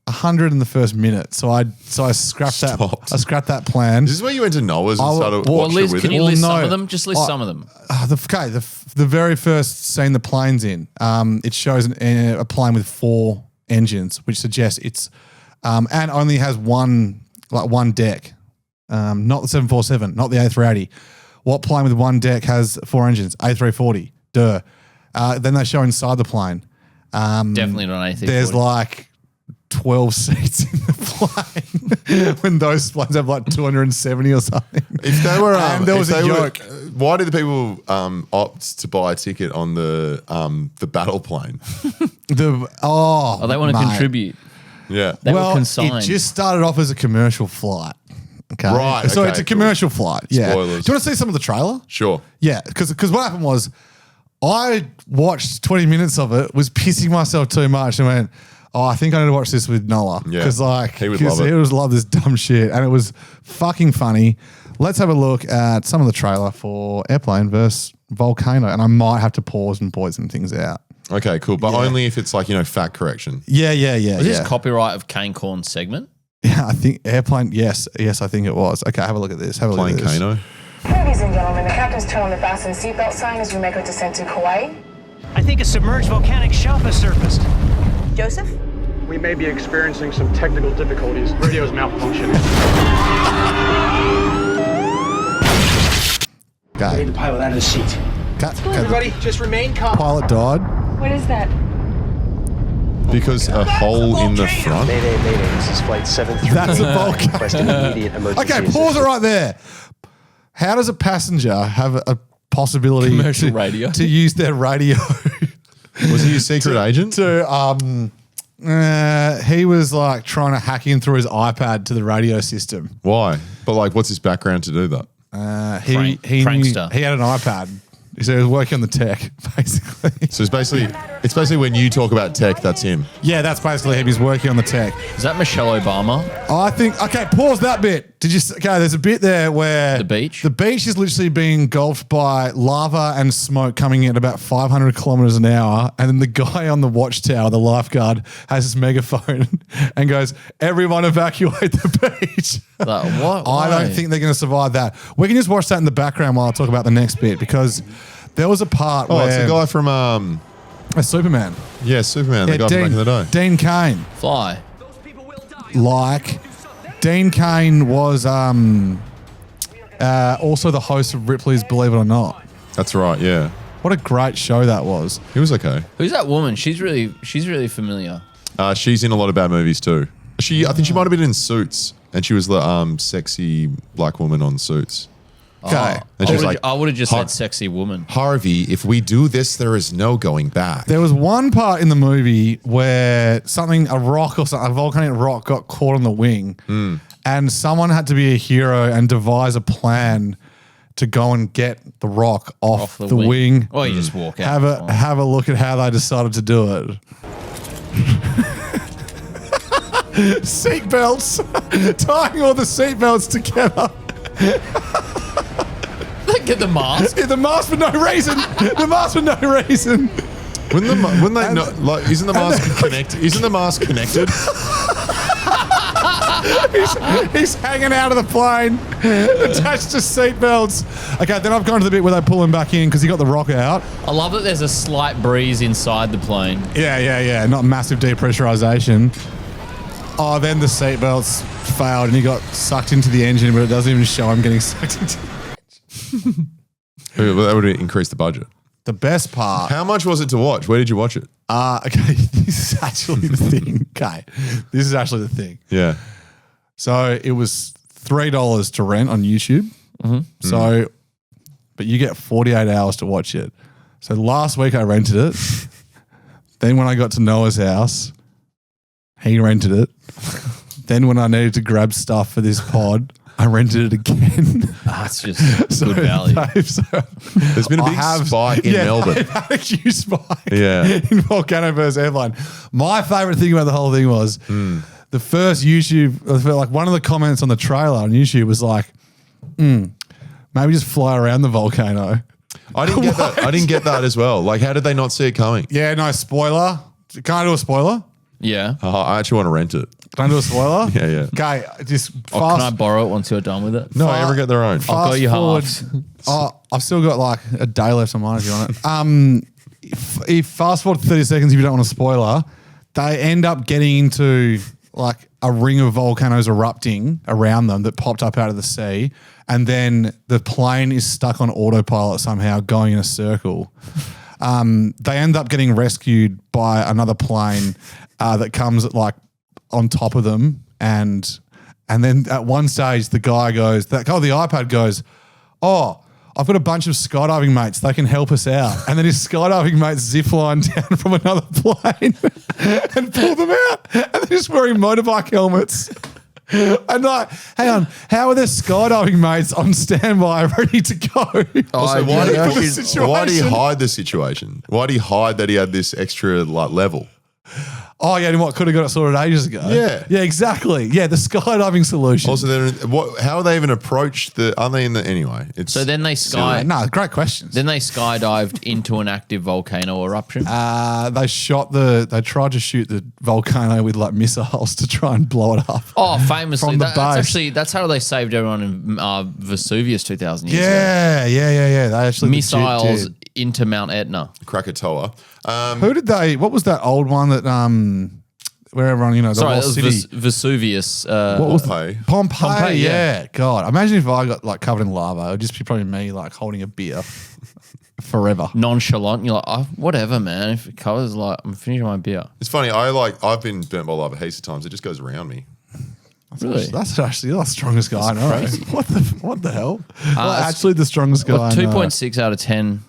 100 in the first minute. So I scrapped that. I scrapped that plan. This is where you went to Noah's and started watching it with Can you list some of them? Just list some of them. The very first scene the plane's in, it shows a plane with 4 engines, which suggests it's and only has one deck, not the 747, not the A380. What plane with one deck has 4 engines? A340. Duh. Then they show inside the plane. Definitely not A340. There's like 12 seats in the plane when those planes have like 270 or something. If they were, there was a joke. Why do the people opt to buy a ticket on the battle plane? They want to contribute. Yeah. It just started off as a commercial flight. Okay. Right. So okay, it's a commercial flight. Yeah. Spoilers. Do you want to see some of the trailer? Sure. Yeah. Because what happened was I watched 20 minutes of it, was pissing myself too much and went, I think I need to watch this with Noah. Yeah. Because he would love it. He would love this dumb shit. And it was fucking funny. Let's have a look at some of the trailer for Airplane vs. Volcano. And I might have to pause and point some things out. Okay, cool. But only if it's fact correction. Yeah. Was this copyright of Kane Corn's segment? Yeah, I think Airplane, yes, I think it was. Okay, have a look at this. Have a look at this. Kano. Ladies and gentlemen, the captain's turn on the fasten seatbelt sign as we make our descent to Hawaii. I think a submerged volcanic shelf has surfaced. Joseph? We may be experiencing some technical difficulties. Radio's malfunctioning. Okay. We need the pilot out of the seat. Everybody, just remain calm. Pilot died. What is that? Because a hole in the front. Mayday, this is flight 738. That's a volcano. Requesting immediate emergency Okay, pause it right there. How does a passenger have a possibility to use their radio? Was he a secret agent? He was trying to hack in through his iPad to the radio system. Why? But what's his background to do that? Prankster. He had an iPad. So he was working on the tech, basically. So it's basically when you talk about tech, that's him. Yeah, that's basically him. He's working on the tech. Is that Michelle Obama? I think. Okay, pause that bit. There's a bit there where the beach is literally being engulfed by lava and smoke coming in at about 500 kilometers an hour, and then the guy on the watchtower, the lifeguard, has his megaphone and goes, "Everyone evacuate the beach." What? I don't think they're going to survive that. We can just watch that in the background while I talk about the next bit because there was a part where it's the guy from Superman. Yeah, Superman. The guy from back in the day. Dean Cain. Fly. Dean Cain was also the host of Ripley's Believe It or Not. That's right, yeah. What a great show that was. He was okay. Who's that woman? She's really familiar. She's in a lot of bad movies too. I think she might have been in Suits, and she was the sexy black woman on Suits. Okay. And she was I would have just said sexy woman. Harvey, if we do this, there is no going back. There was one part in the movie where a volcanic rock got caught on the wing, and someone had to be a hero and devise a plan to go and get the rock off the wing. Or you just walk out. Have a look at how they decided to do it. Seatbelts, tying all the seatbelts together. The Get the mask. Yeah, the mask for no reason. The mask for no reason. Wouldn't they not, like, isn't the mask connected? Isn't the mask connected? he's hanging out of the plane, attached to seatbelts. Okay, then I've gone to the bit where they pull him back in because he got the rocket out. I love that there's a slight breeze inside the plane. Yeah. Not massive depressurization. Oh, then the seatbelts failed and he got sucked into the engine, but it doesn't even show him getting sucked into the engine. That would increase the budget. The best part. How much was it to watch? Where did you watch it? Okay, this is actually the thing. Okay, this is actually the thing. Yeah. So it was $3 to rent on YouTube. Mm-hmm. So, but you get 48 hours to watch it. So last week I rented it. Then when I got to Noah's house, he rented it. Then when I needed to grab stuff for this pod, I rented it again. That's just good value. There's been a big spike in Melbourne. I've had a huge spike in Volcano versus Airline. My favourite thing about the whole thing was the first YouTube, like one of the comments on the trailer on YouTube was like, maybe just fly around the volcano. I didn't get that. I didn't get that as well. Like, how did they not see it coming? Yeah, no, spoiler. Can I do a spoiler? Yeah. I actually want to rent it. Can I do a spoiler? Yeah. Okay, just fast. Can I borrow it once you're done with it? No, everyone get their own. I've got you halves. I've still got like a day left on mine if you want it. If fast forward 30 seconds, if you don't want a spoiler, they end up getting into like a ring of volcanoes erupting around them that popped up out of the sea. And then the plane is stuck on autopilot somehow going in a circle. They end up getting rescued by another plane that comes at like on top of them. And then at one stage, the guy goes, the iPad goes, oh, I've got a bunch of skydiving mates. They can help us out. And then his skydiving mates zipline down from another plane and pull them out. And they're just wearing motorbike helmets. And like, hang on, how are their skydiving mates on standby ready to go? Also, why did he hide the situation? Why did he hide that he had this extra like level? Oh, yeah, and what could have got it sorted ages ago? Yeah, exactly. Yeah, the skydiving solution. Also, then how are they even approached the? Are they in the anyway? So then they great questions. Then they skydived into an active volcano eruption. They tried to shoot the volcano with like missiles to try and blow it up. Oh, famously, from the base. That's how they saved everyone in Vesuvius 2,000 years ago. Yeah. They actually missiles into Mount Etna. Krakatoa. What was that old one that where everyone, the lost city? Vesuvius. What was Pompeii, yeah. God, imagine if I got like covered in lava. It would just be probably me like holding a beer forever. Nonchalant. You're like, oh, whatever, man. If it covers, like, I'm finishing my beer. It's funny. I've been burnt by lava heaps of times. It just goes around me. Really? That's actually the strongest guy I know. Crazy. What the hell? Actually, the strongest guy I know. 2.6 out of 10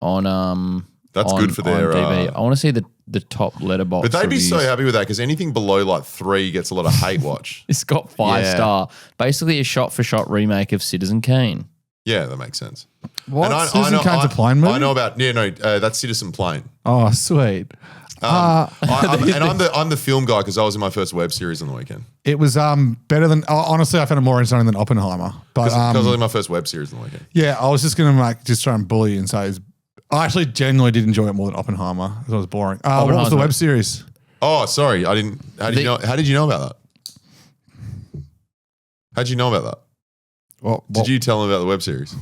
on That's good for their DB. I want to see the top letterbox. But they'd be reviews. so happy with that because anything below like 3 gets a lot of hate watch. It's got 5-star. Basically a shot-for-shot remake of Citizen Kane. Yeah, that makes sense. What? Citizen Kane's a plane movie? I know about that's Citizen Plane. Oh, sweet. I'm the film guy because I was in my first web series on the weekend. It was better than honestly. I found it more entertaining than Oppenheimer. But because I was in my first web series on the weekend. Yeah, I was just gonna just try and bully you and say I actually genuinely did enjoy it more than Oppenheimer because it was boring. What was the web series? Oh, sorry, I didn't. How did you know about that? How did you know about that? Did you tell him about the web series?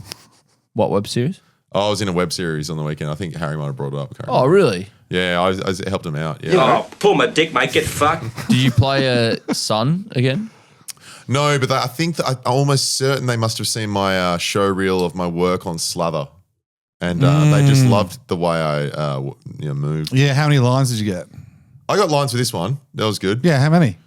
What web series? Oh, I was in a web series on the weekend. I think Harry might have brought it up. Oh, really? Yeah, I helped him out. Yeah. Oh, pull my dick, mate. Get fucked. Did you play a son again? No, but I think that I'm almost certain they must have seen my show reel of my work on Slather. And they just loved the way I moved. Yeah, how many lines did you get? I got lines for this one. That was good. Yeah, how many?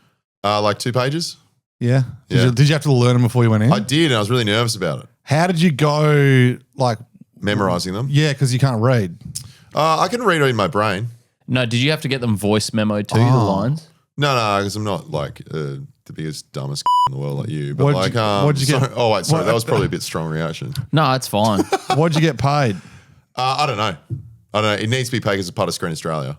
Like 2 pages. Yeah. Did you have to learn them before you went in? I did, and I was really nervous about it. How did you go, like... Memorizing them? Yeah, because you can't read. I can read it in my brain. No, did you have to get them voice memo too, the lines? No, because I'm not like the biggest, dumbest in the world like you. But what'd you get? Oh, wait, sorry. That was probably a bit strong reaction. No, it's fine. What'd you get paid? I don't know. It needs to be paid as a part of Screen Australia.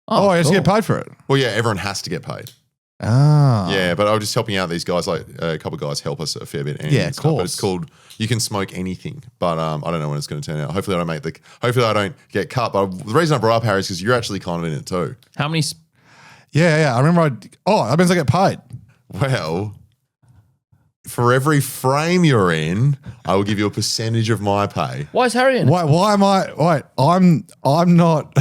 Oh, you have to get paid for it? Well, yeah, everyone has to get paid. Ah. Yeah, but I was just helping out these guys. Like a couple of guys help us a fair bit. Yeah, of and stuff, but course. it's called You Can Smoke Anything, but I don't know when it's going to turn out. Hopefully, I don't get cut. But the reason I brought up Harry is because you're actually kind of in it too. How many? Yeah. I remember. That means I get paid. Well, for every frame you're in, I will give you a percentage of my pay. Why is Harry in? Why am I? Wait, I'm not.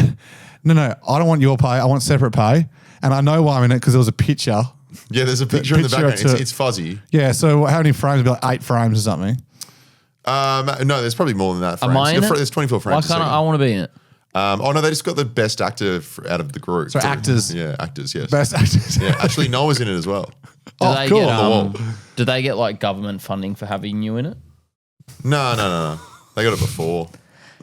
No. I don't want your pay. I want separate pay. And I know why I'm in it because there was a picture. Yeah, there's a picture in the background. It's fuzzy. Yeah, so how many frames? It'd be like 8 frames or something. No, there's probably more than that. Frames. Am I in it? There's 24 frames. Why can't I want to be in it? Oh no, they just got the best actor out of the group. So actors. Yeah, actors, yes. Best actors. Yeah, actually Noah's in it as well. Cool. Do they get like government funding for having you in it? No. They got it before.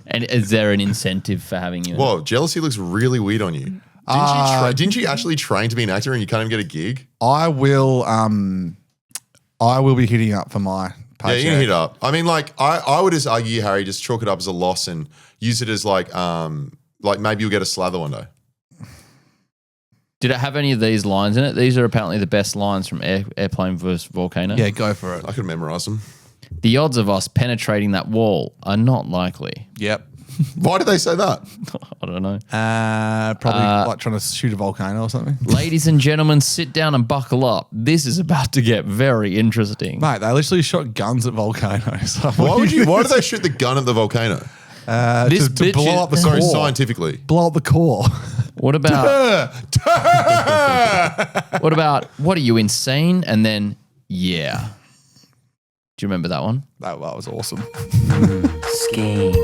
And is there an incentive for having you in it? Whoa, jealousy looks really weird on you. Didn't you actually train to be an actor and you can't even get a gig? I will be hitting up for my paycheck. Yeah, you can hit up. I mean, like, I would just argue, Harry, just chalk it up as a loss and use it as like maybe you'll get a slather one day. Did it have any of these lines in it? These are apparently the best lines from Airplane vs. Volcano. Yeah, go for it. I could memorize them. The odds of us penetrating that wall are not likely. Yep. Why did they say that? I don't know. Probably like trying to shoot a volcano or something. Ladies and gentlemen, sit down and buckle up. This is about to get very interesting. Mate, they literally shot guns at volcanoes. Why did they shoot the gun at the volcano? To blow up the core. Sorry, scientifically. Blow up the core. What about... what are you, insane? And then, yeah. Do you remember that one? That was awesome. Schemes.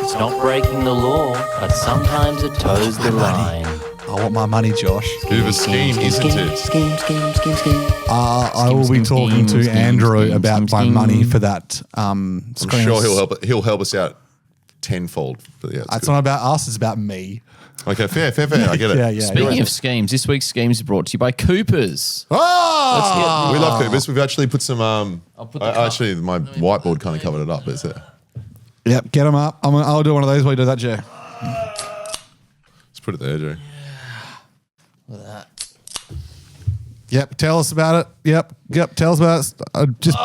It's not breaking the law, but sometimes it toes the line. I want my money, Josh. Bit of a scheme, isn't it? Scheme. I will be talking to Andrew about my money for that. I'm sure he'll help us out tenfold. But yeah, it's not about us, it's about me. Okay, fair. I get it. Yeah. Speaking of schemes, this week's schemes is brought to you by Coopers. We love Coopers. We've actually put some. Actually, my whiteboard kind of covered it up. But it's there. Yep, get them up. I'll do one of those while you do that, Jay. Let's put it there, Jay. Look at that. Yep, tell us about it. Yep, tell us about it. Just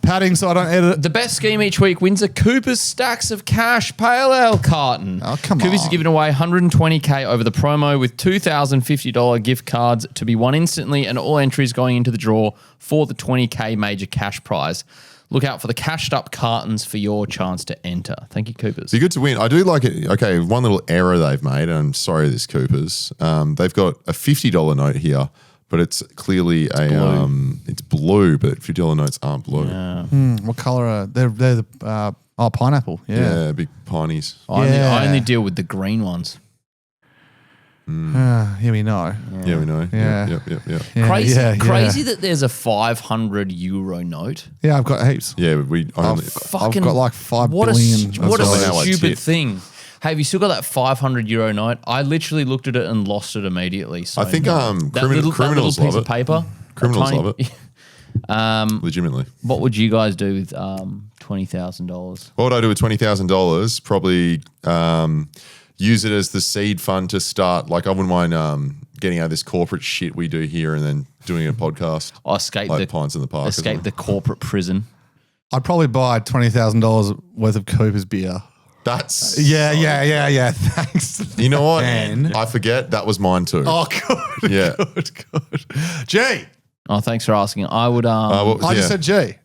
padding so I don't edit it. The best scheme each week wins a Coopers Stacks of Cash Pale Ale carton. Oh, come on. Coopers is giving away $120K over the promo with $2,050 gift cards to be won instantly and all entries going into the draw for the $20K major cash prize. Look out for the cashed up cartons for your chance to enter. Thank you, Coopers. Be good to win. I do like it. Okay, one little error they've made, and I'm sorry, this Coopers. They've got a $50 note here, but it's clearly it's blue, but $50 notes aren't blue. Yeah. What color are they? They're the pineapple. Yeah, big pineys. I only deal with the green ones. Here we know. Yeah, we know. Yeah. Yep. Crazy that there's a €500 note. Yeah, I've got heaps. Yeah, I've got like 5 what billion. What a stupid thing. Hey, have you still got that €500 note? I literally looked at it and lost it immediately. So I think criminals piece love of paper. Criminals love it. Legitimately. What would you guys do with $20,000? What would I do with $20,000? Probably use it as the seed fund to start. Like, I wouldn't mind getting out of this corporate shit we do here and then doing a podcast. Escape like Pints in the Park. Escape the corporate prison. I'd probably buy $20,000 worth of Cooper's beer. That's yeah. Thanks. You know what? I forget that was mine too. Oh, good. Yeah. Good. Jay. Oh, thanks for asking. I would. I just said Jay.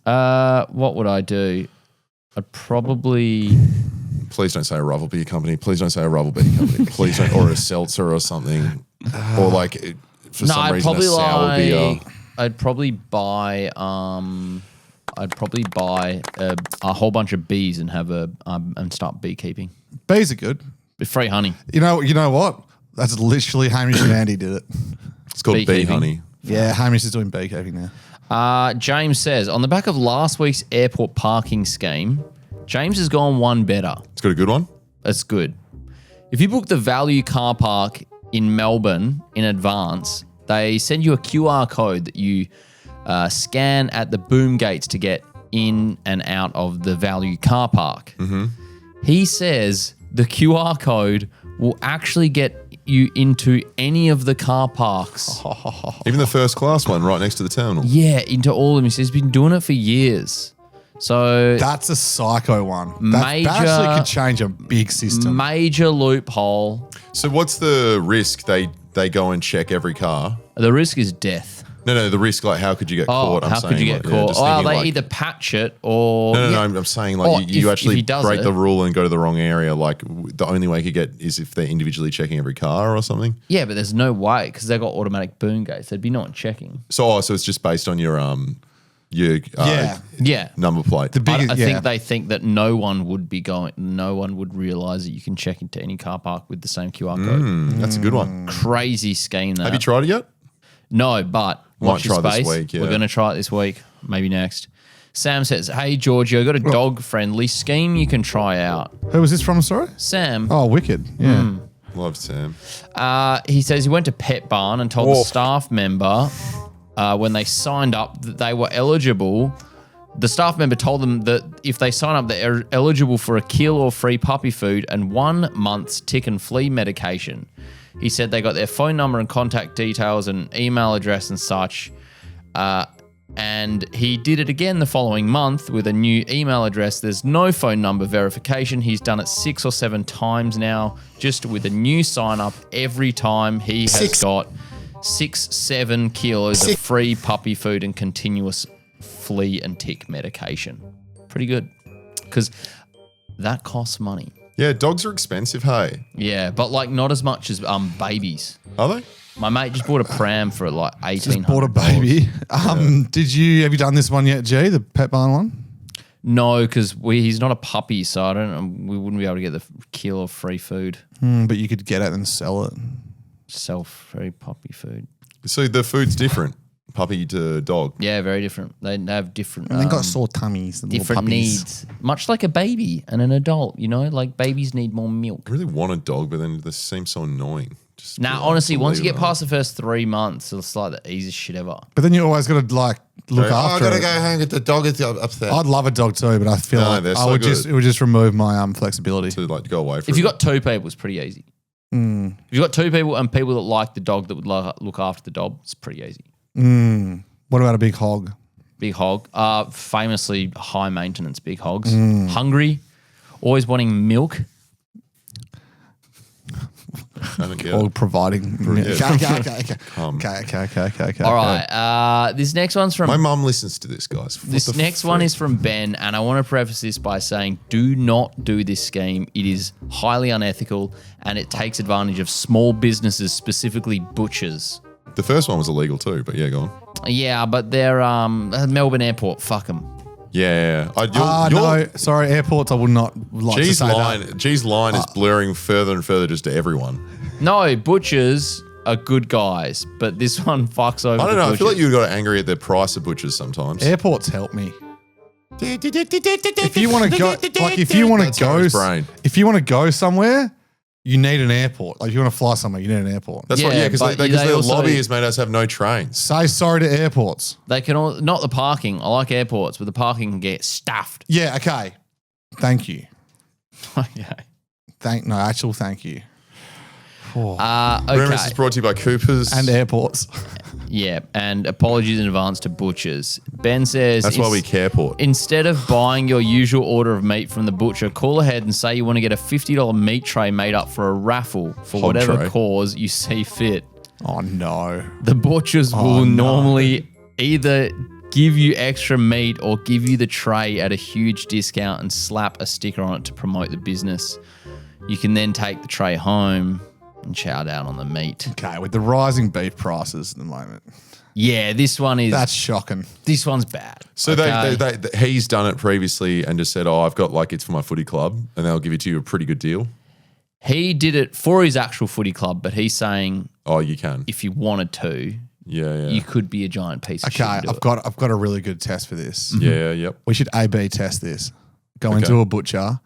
What would I do? I'd probably. Please don't say a rival beer company. Please don't say a rival beer company. Please don't, or a seltzer or something, or like for some reason a sour beer. I'd probably buy. I'd probably buy a whole bunch of bees and have and start beekeeping. Bees are good. With free honey. You know what? That's literally Hamish and Andy did it. It's called bee honey. Yeah, Hamish is doing beekeeping now. James says, on the back of last week's airport parking scheme, James has gone one better. It's got a good one? It's good. If you book the value car park in Melbourne in advance, they send you a QR code that you scan at the boom gates to get in and out of the value car park. Mm-hmm. He says the QR code will actually get you into any of the car parks. Even the first class one right next to the terminal. Yeah, into all of them. He says he's been doing it for years. So that's a psycho one. That actually could change a big system. Major loophole. So what's the risk they go and check every car? The risk is death. No, the risk, like, how could you get caught? How could you get caught? They either patch it or... No, I'm saying, like, you actually break the rule and go to the wrong area. Like, the only way you could get is if they're individually checking every car or something. Yeah, but there's no way because they've got automatic boom gates. There'd be no one checking. So it's just based on your number plate. I think they think that no one would realise that you can check into any car park with the same QR code. That's a good one. Crazy scheme that. Have you tried it yet? No, but might try this week. Yeah. We're going to try it this week, maybe next. Sam says, "Hey Georgie, I got a dog-friendly scheme you can try out." Who was this from? Sorry, Sam. Oh, wicked. Yeah, love Sam. He says he went to Pet Barn and told the staff member when they signed up that they were eligible. The staff member told them that if they sign up, they're eligible for a kill or free puppy food and 1 month's tick and flea medication. He said they got their phone number and contact details and email address and such. And he did it again the following month with a new email address. There's no phone number verification. He's done it 6 or 7 times now, just with a new sign up every time. He has got 6-7 kilos of free puppy food and continuous flea and tick medication. Pretty good. Because that costs money. Yeah, dogs are expensive, hey? Yeah, but like not as much as babies. Are they? My mate just bought a pram for like $1,800. Just bought a baby. Have you done this one yet, G? The Pet Barn one? No, because he's not a puppy, so we wouldn't be able to get the kilo of free food. But you could get it and sell it. Sell free puppy food. So the food's different, puppy to dog. Yeah, very different. They have different. And they've got sore tummies. Different needs, much like a baby and an adult. You know, like babies need more milk. I really want a dog, but then they seem so annoying. Honestly, once you get past the first 3 months, it's like the easiest shit ever. But then you always got to like look after I got to it. go home and get the dog upstairs. I'd love a dog too, but I feel like it would just remove my flexibility to like go away from. If you got 2 people, it's pretty easy. If you got 2 people and people that like the dog that would look after the dog, it's pretty easy. What about a big hog? Big hog, famously high maintenance big hogs. Hungry, always wanting milk. Or providing. Okay. All right. This next one's from... My mum listens to this, guys. This next one is from Ben, and I want to preface this by saying do not do this scheme. It is highly unethical, and it takes advantage of small businesses, specifically butchers. The first one was illegal too, but yeah, go on. Yeah, but they're Melbourne Airport. Fuck them. Yeah. No, sorry, airports I would not like to say that. G's line is blurring further and further just to everyone. No, butchers are good guys, but this one fucks over. I don't know. Butchers. I feel like you got angry at the price of butchers sometimes. Airports help me. If you want to go, if you want to go somewhere, you need an airport. Like, if you want to fly somewhere, you need an airport. That's right. Yeah, because the lobby has made us have no trains. Say sorry to airports. They can all, not the parking. I like airports, but the parking can get stuffed. Yeah. Okay. Thank you. Okay. Thank you. Okay. Rumors is brought to you by Coopers and airports. Yeah, and apologies in advance to butchers. Ben says... That's why we careport. Instead of buying your usual order of meat from the butcher, call ahead and say you want to get a $50 meat tray made up for a raffle for whatever cause you see fit. Oh, no. The butchers will normally either give you extra meat or give you the tray at a huge discount and slap a sticker on it to promote the business. You can then take the tray home and chow down on the meat. Okay, with the rising beef prices at the moment. Yeah, this one is... That's shocking. This one's bad. So he's done it previously and just said, I've got it's for my footy club, and they'll give it to you a pretty good deal. He did it for his actual footy club, but he's saying... Oh, you can. If you wanted to, you could be a giant piece of shit. Okay, I've got a really good test for this. Yeah, yep. We should A/B test this. Go into a butcher...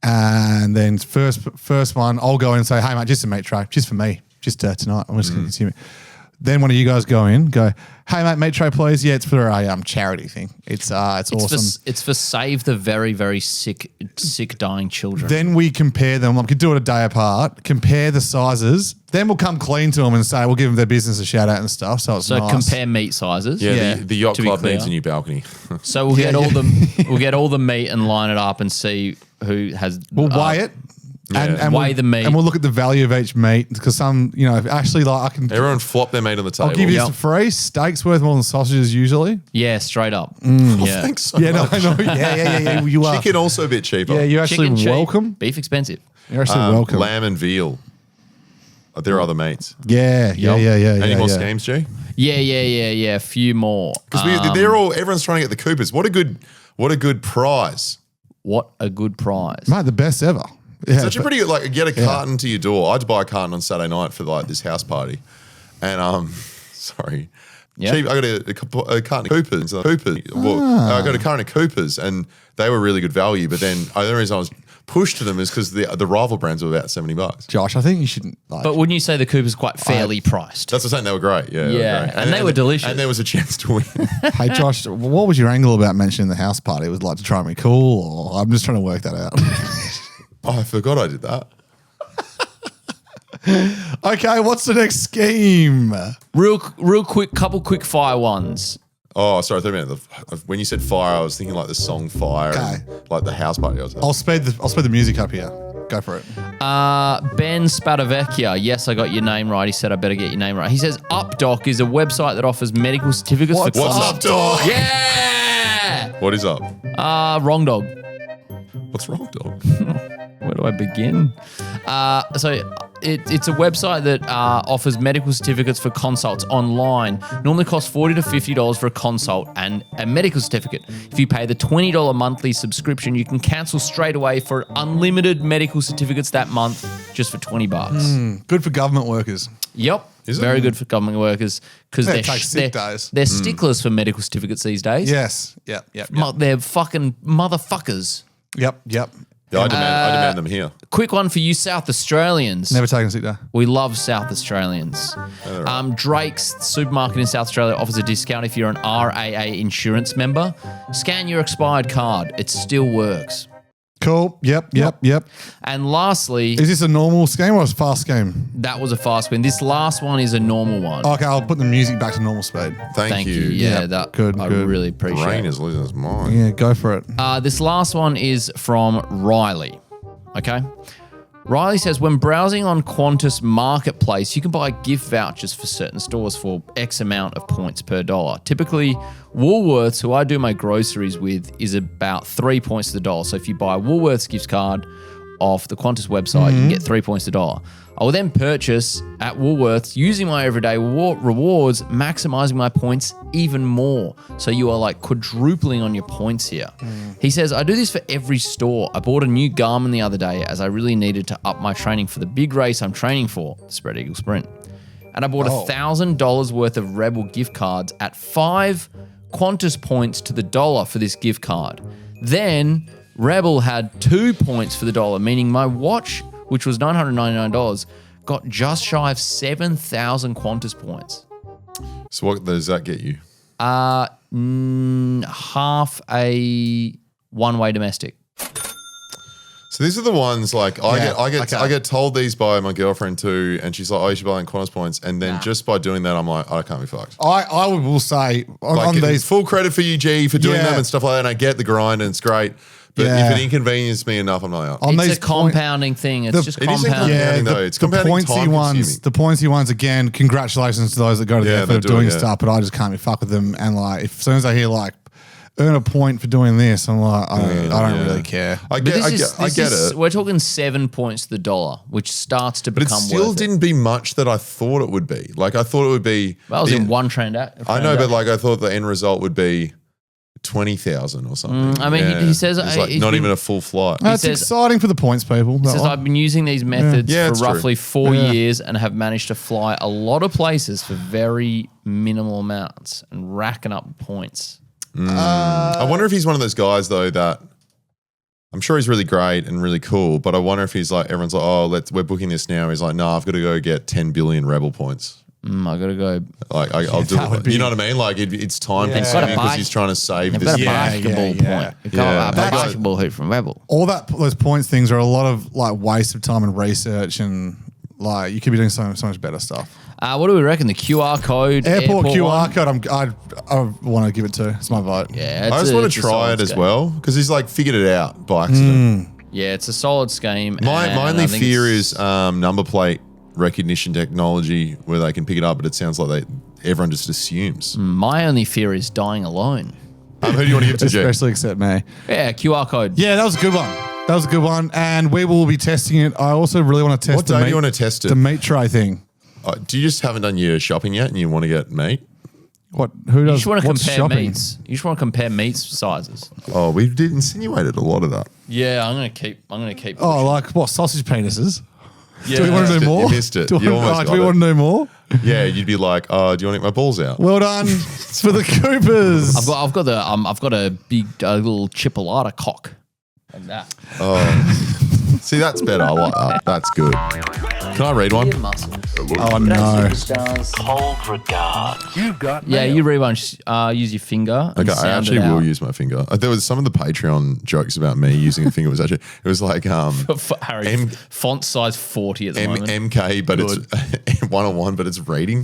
And then first one, I'll go in and say, hey, mate, just a meat tray, just for me, just tonight. I'm just going to consume it. Then one of you guys go, hey mate, meat tray please. Yeah, it's for a charity thing. It's awesome. It's for Save the Very, Very Sick Dying Children. Then we compare them. We could do it a day apart. Compare the sizes. Then we'll come clean to them and say we'll give them their business a shout out and stuff. So it's nice. Compare meat sizes. Yeah, the yacht club needs a new balcony. So we'll get all the meat and line it up and see who has. We'll weigh it. And weigh the meat. And we'll look at the value of each meat because actually I can. Everyone flop their meat on the table. I'll give you some free. Steak's worth more than sausages usually. Yeah, straight up. Yeah. Thanks so much. No, I know. Yeah. You are. Chicken also a bit cheaper. Yeah, you're actually welcome. Beef expensive. You're actually welcome. Lamb and veal. There are other meats. Yeah. Any more schemes, G? Yeah. A few more. Because everyone's trying to get the Coopers. What a good prize. What a good prize. Mate, the best ever. Yeah, it's actually pretty good. Get a carton to your door. I had to buy a carton on Saturday night for this house party, and sorry, cheap. I got a carton of Coopers. I got a carton of Coopers, and they were really good value. But then the only reason I was pushed to them is because the rival brands were about $70. Josh, I think you shouldn't. But wouldn't you say the Cooper's quite fairly priced? That's what I'm saying. They were great. Yeah, they were great. And they were delicious. And there was a chance to win. Hey, Josh, what was your angle about mentioning the house party? Was it to try and be cool, or I'm just trying to work that out. Oh, I forgot I did that. Okay, what's the next scheme? Real quick, couple quick fire ones. Oh, sorry. I thought when you said fire, I was thinking the song Fire, and, the house party. I'll speed the music up here. Go for it. Ben Spadavecchia. Yes, I got your name right. He said I better get your name right. He says UpDoc is a website that offers medical certificates for. What's UpDoc? Yeah. What is up? Wrong dog. What's wrong, dog? Where do I begin? It's a website that offers medical certificates for consults online. Normally costs $40 to $50 for a consult and a medical certificate. If you pay the $20 monthly subscription, you can cancel straight away for unlimited medical certificates that month just for $20. Good for government workers. Yep. Very good for government workers because they're sticklers for medical certificates these days. Yes. Yep. They're fucking motherfuckers. Yep. Yeah, I demand them here. Quick one for you South Australians. Never taken a sick day. We love South Australians. Drake's supermarket in South Australia offers a discount if you're an RAA insurance member. Scan your expired card. It still works. Cool. Yep. And lastly... Is this a normal scheme or a fast scheme? That was a fast one. This last one is a normal one. Okay, I'll put the music back to normal speed. Thank you. Yeah, good. I really appreciate it. Brain is losing its mind. Yeah, go for it. This last one is from Riley. Okay? Riley says, when browsing on Qantas Marketplace, you can buy gift vouchers for certain stores for X amount of points per dollar. Typically, Woolworths, who I do my groceries with, is about 3 points to the dollar. So if you buy a Woolworths gift card off the Qantas website, you can get 3 points to the dollar. I will then purchase at Woolworths using my everyday rewards, maximizing my points even more. So you are quadrupling on your points here. He says, I do this for every store. I bought a new Garmin the other day as I really needed to up my training for the big race I'm training for, the Spread Eagle Sprint. And I bought $1,000 worth of Rebel gift cards at 5 Qantas points to the dollar for this gift card. Then Rebel had 2 points for the dollar, meaning my watch, which was $999, got just shy of 7,000 Qantas points. So what does that get you? Half a one-way domestic. So these are the ones I get told these by my girlfriend too, and she's like, "Oh, you should buy in Qantas points," and then just by doing that, I'm like, "I can't be fucked." I will say on these full credit for you, G, for doing them and stuff like that. And I get the grind and it's great. But if it inconveniences me enough, I'm not out. It's a compounding thing. It's just compounding. It's compounding time consuming. The pointsy ones, again, congratulations to those that go to the effort of doing stuff, but I just can't be fucked with them. And as soon as I hear earn a point for doing this, I'm like, I don't really care. I get it. We're talking 7 points to the dollar, which starts to become worth it. But it still didn't be much that I thought it would be. I thought it would be... That was in one transaction. I know, but I thought the end result would be 20,000 or something. He says... It's not even a full flight. It's exciting for the points people. He says, I've been using these methods for roughly 4 years and have managed to fly a lot of places for very minimal amounts and racking up points. I wonder if he's one of those guys though that I'm sure he's really great and really cool, but I wonder if he's everyone's like, oh, we're booking this now. He's like, no, I've got to go get 10 billion Rebel points. I gotta go. Like I'll do it. You know what I mean? Like it's time consuming because he's trying to save They've this. got a basketball point. They've got a basketball hoop from Rebel. All those points things are a lot of like waste of time and research, and like you could be doing so much better stuff. What do we reckon? The QR code, airport QR one? code. I want to give it to. It's my vote. Yeah, I just want to try it as well because he's like figured it out by accident. Yeah, it's a solid scheme. My only fear is number plate recognition technology where they can pick it up, but it sounds like everyone just assumes. My only fear is dying alone. Who do you want to give to, Jay? Especially except me. Yeah, QR code. Yeah, that was a good one. That was a good one, and we will be testing it. I also really want to test. What day do you want to test it? The meat tray thing. Do you just haven't done your shopping yet, and you want to get meat? What? Who does? You just want to what's compare shopping? meats. You just want to compare meats sizes. Oh, we did insinuated a lot of that. Yeah, I'm gonna keep. Oh, like what? Sausage penises? Yeah. Do we want to do more? You missed it. Do we want to do more? Yeah, you'd be like, oh, do you want to get my balls out? Well done for the Coopers. I've got a big little chipolata cock like that. Oh, see, that's better. I like that. That's good. Can I read one? Oh no! Cold regard. You got Yeah, mail. you read one. Use your finger. And Okay, I sound actually it out. will use my finger. There was some of the Patreon jokes about me using a finger. It was like Harry, font size 40 at the moment. MK, but it's 101, but it's reading.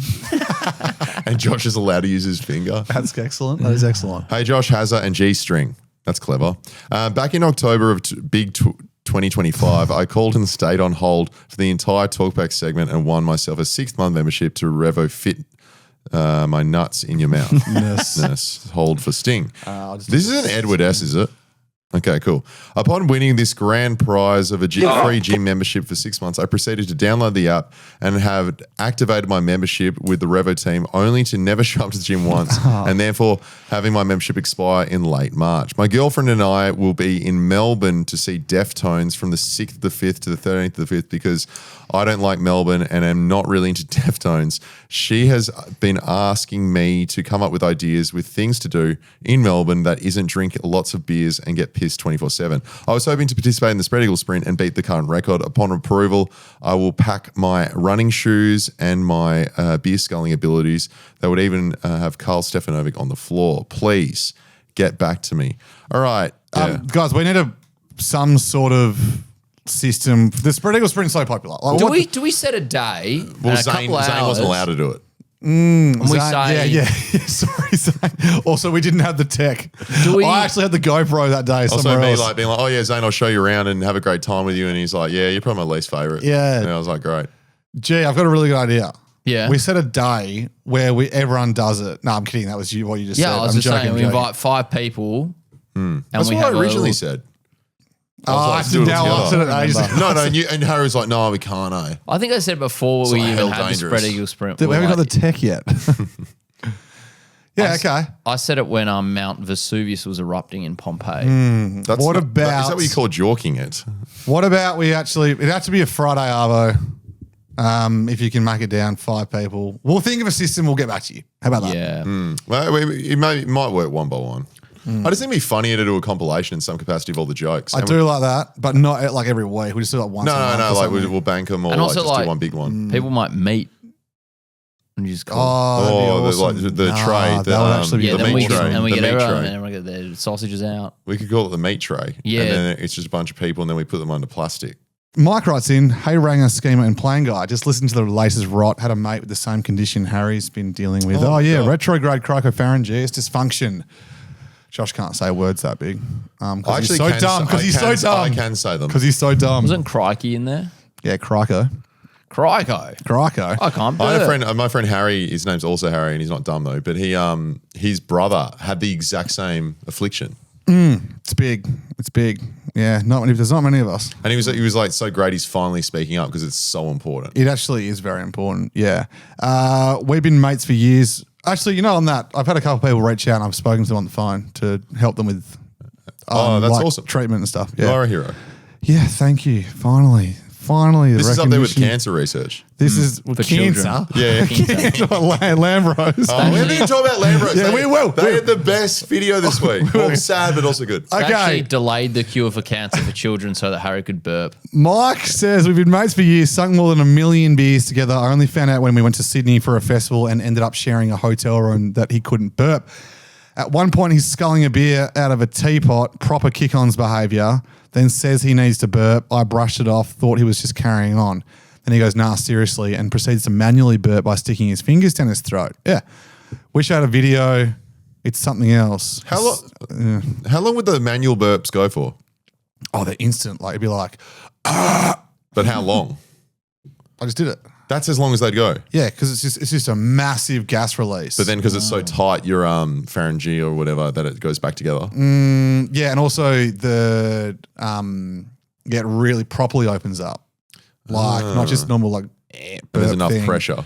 And Josh is allowed to use his finger. That's excellent. That is excellent. Hey, Josh Hazza and G String. That's clever. Back in October of 2025, I called and stayed on hold for the entire Talkback segment and won myself a 6-month membership to Revo Fit. My nuts in your mouth. Ness. Hold for Sting. This is an Edward S, is it? Okay, cool. Upon winning this grand prize of a free gym membership for 6 months, I proceeded to download the app and have activated my membership with the Revo team only to never show up to the gym once and therefore having my membership expire in late March. My girlfriend and I will be in Melbourne to see Deftones from the 6th of the 5th to the 13th of the 5th because I don't like Melbourne and am not really into Deftones. She has been asking me to come up with ideas with things to do in Melbourne that isn't drink lots of beers and get pissed 24/7. I was hoping to participate in the Spread Eagle Sprint and beat the current record. Upon approval, I will pack my running shoes and my beer sculling abilities. They would even have Carl Stefanovic on the floor. Please get back to me. All right. Guys, we need some sort of system. The Spread Eagle Sprint is so popular. Like, Do we set a day? Well, and a Zane couple of hours, wasn't allowed to do it. And we Zane, say, yeah. Sorry, Zane. Also, we didn't have the tech. I actually had the GoPro that day. Also, somewhere me else. like being like, oh yeah, Zane, I'll show you around and have a great time with you. And he's like, yeah, you're probably my least favorite. Yeah. And I was like, great. Gee, I've got a really good idea. Yeah. We set a day where everyone does it. No, I'm kidding. That was what you just said. I was I'm just saying, joking, we joking. invite 5 people. And That's we what I have originally said. I was like, now I said it ages ago. No, and Harry was like, no, we can't, eh? I think I said before It's we like even hell had the dangerous. Spread Eagle Sprint. We we're haven't got like- the tech yet. Yeah, okay. I said it when Mount Vesuvius was erupting in Pompeii. That's What not- about- Is that what you call jorking it? What about it had to be a Friday Arvo. If you can make it down 5 people. We'll think of a system, we'll get back to you. How about that? Yeah. Well, it might work one by one. I just think it'd be funnier to do a compilation in some capacity of all the jokes. I do like that, but not like every week. We just do like once a month. No. or Like something. we'll bank them or And like also, just like, do one big one. People might meet and you just call. Oh, that'd be awesome. the tray. that would actually be the then meat we tray. get, and we the get meat everyone, tray. and everyone get their sausages out. We could call it the meat tray. Yeah. And then it's just a bunch of people and then we put them under plastic. Mike writes in, hey Ranger, Schemer and Plane Guy, just listen to the latest rot, had a mate with the same condition Harry's been dealing with. Oh, yeah, God. retrograde cricopharyngeus dysfunction. Josh can't say words that big. Because he's so dumb. Because he's so dumb. I can say them. Because he's so dumb. Wasn't Crikey in there? Yeah, Crico. Crico. Crico. I can't do I had it. a friend, my friend Harry, his name's also Harry and he's not dumb though, but his brother had the exact same affliction. It's big. It's big. Yeah, there's not many of us. And he was like so great he's finally speaking up because it's so important. It actually is very important. Yeah. We've been mates for years. Actually, on that, I've had a couple of people reach out and I've spoken to them on the phone to help them with that's awesome. treatment and stuff. Yeah. You are a hero. Yeah, thank you. Finally, finally. This is up there with recognition. cancer research. This is For cancer. children. Yeah. Lambros. Oh, we didn't talk about Lambros. Yeah, we will. They had the best video this week. Well, sad, but also good. They Okay. actually delayed the cure for cancer for children so that Harry could burp. Mike says, we've been mates for years, sunk more than 1 million beers together. I only found out when we went to Sydney for a festival and ended up sharing a hotel room that he couldn't burp. At one point, he's sculling a beer out of a teapot, proper kick-ons behaviour, then says he needs to burp. I brushed it off, thought he was just carrying on. Then he goes, nah, seriously, and proceeds to manually burp by sticking his fingers down his throat. Yeah. Wish I had a video. It's something else. How long would the manual burps go for? Oh, they're instant. Like, it'd be like, But how long? I just did it. That's as long as they'd go. Yeah, because it's just a massive gas release. But then because it's so tight, your pharyngeal or whatever, that it goes back together. Yeah, and also it really properly opens up. Like, not just normal, like, But there's enough thing. pressure.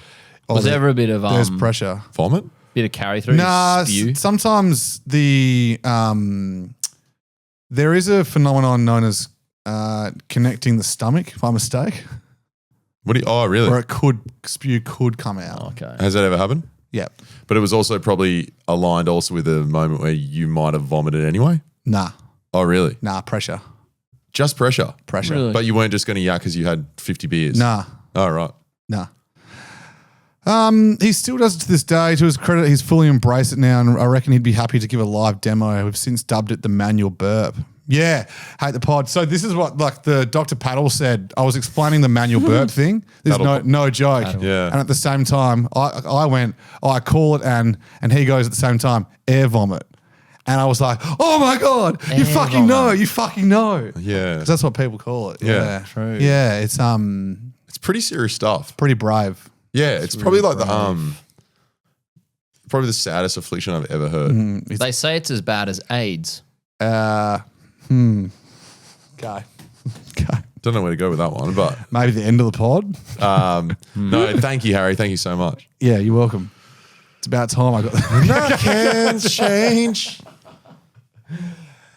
Was there ever a bit of There's pressure. Vomit? bit of carry through? Nah, spew? sometimes there is a phenomenon known as connecting the stomach by mistake. Oh, really? Where spew could come out. Okay. Has that ever happened? Yeah. But it was also probably aligned also with a moment where you might have vomited anyway? Nah. Oh, really? Nah, pressure. Just pressure? Pressure. Really? But you weren't just going to yak because you had 50 beers? Nah. Oh, right. Nah. He still does it to this day. To his credit, he's fully embraced it now, and I reckon he'd be happy to give a live demo. We've since dubbed it the manual burp. Yeah, hate the pod. So this is what like the Dr. Paddle said. I was explaining the manual burp thing. This is no joke. Paddle. Yeah. And at the same time, I went, I call it, and he goes at the same time, air vomit. And I was like, oh my God, you fucking know. You fucking know. Yeah. 'Cause that's what people call it. Yeah. True. Yeah, it's pretty serious stuff. Pretty brave. Yeah, it's probably like probably the saddest affliction I've ever heard. They say it's as bad as AIDS. Okay. Don't know where to go with that one, but maybe the end of the pod. No, thank you, Harry. Thank you so much. Yeah, you're welcome. It's about time I got that. Nothing's change.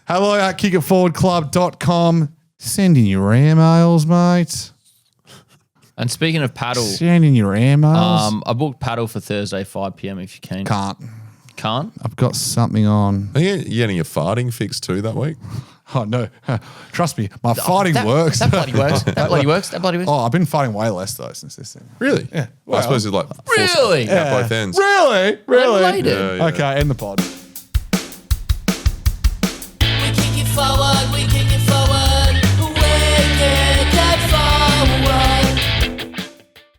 Hello at kickitforwardclub.com. Send in your emails, mate. And speaking of paddle, Send in your emails. I booked paddle for Thursday 5 p.m. if you can. Can't. I've got something on. Are you getting your farting fixed too that week? Oh, no. Trust me, my farting works. That bloody works. That bloody works. That bloody works. Oh, I've been farting way less, though, since this thing. Really? Yeah. I suppose it's like Really? at both ends. Really? Related. Yeah, yeah. Okay, end the pod.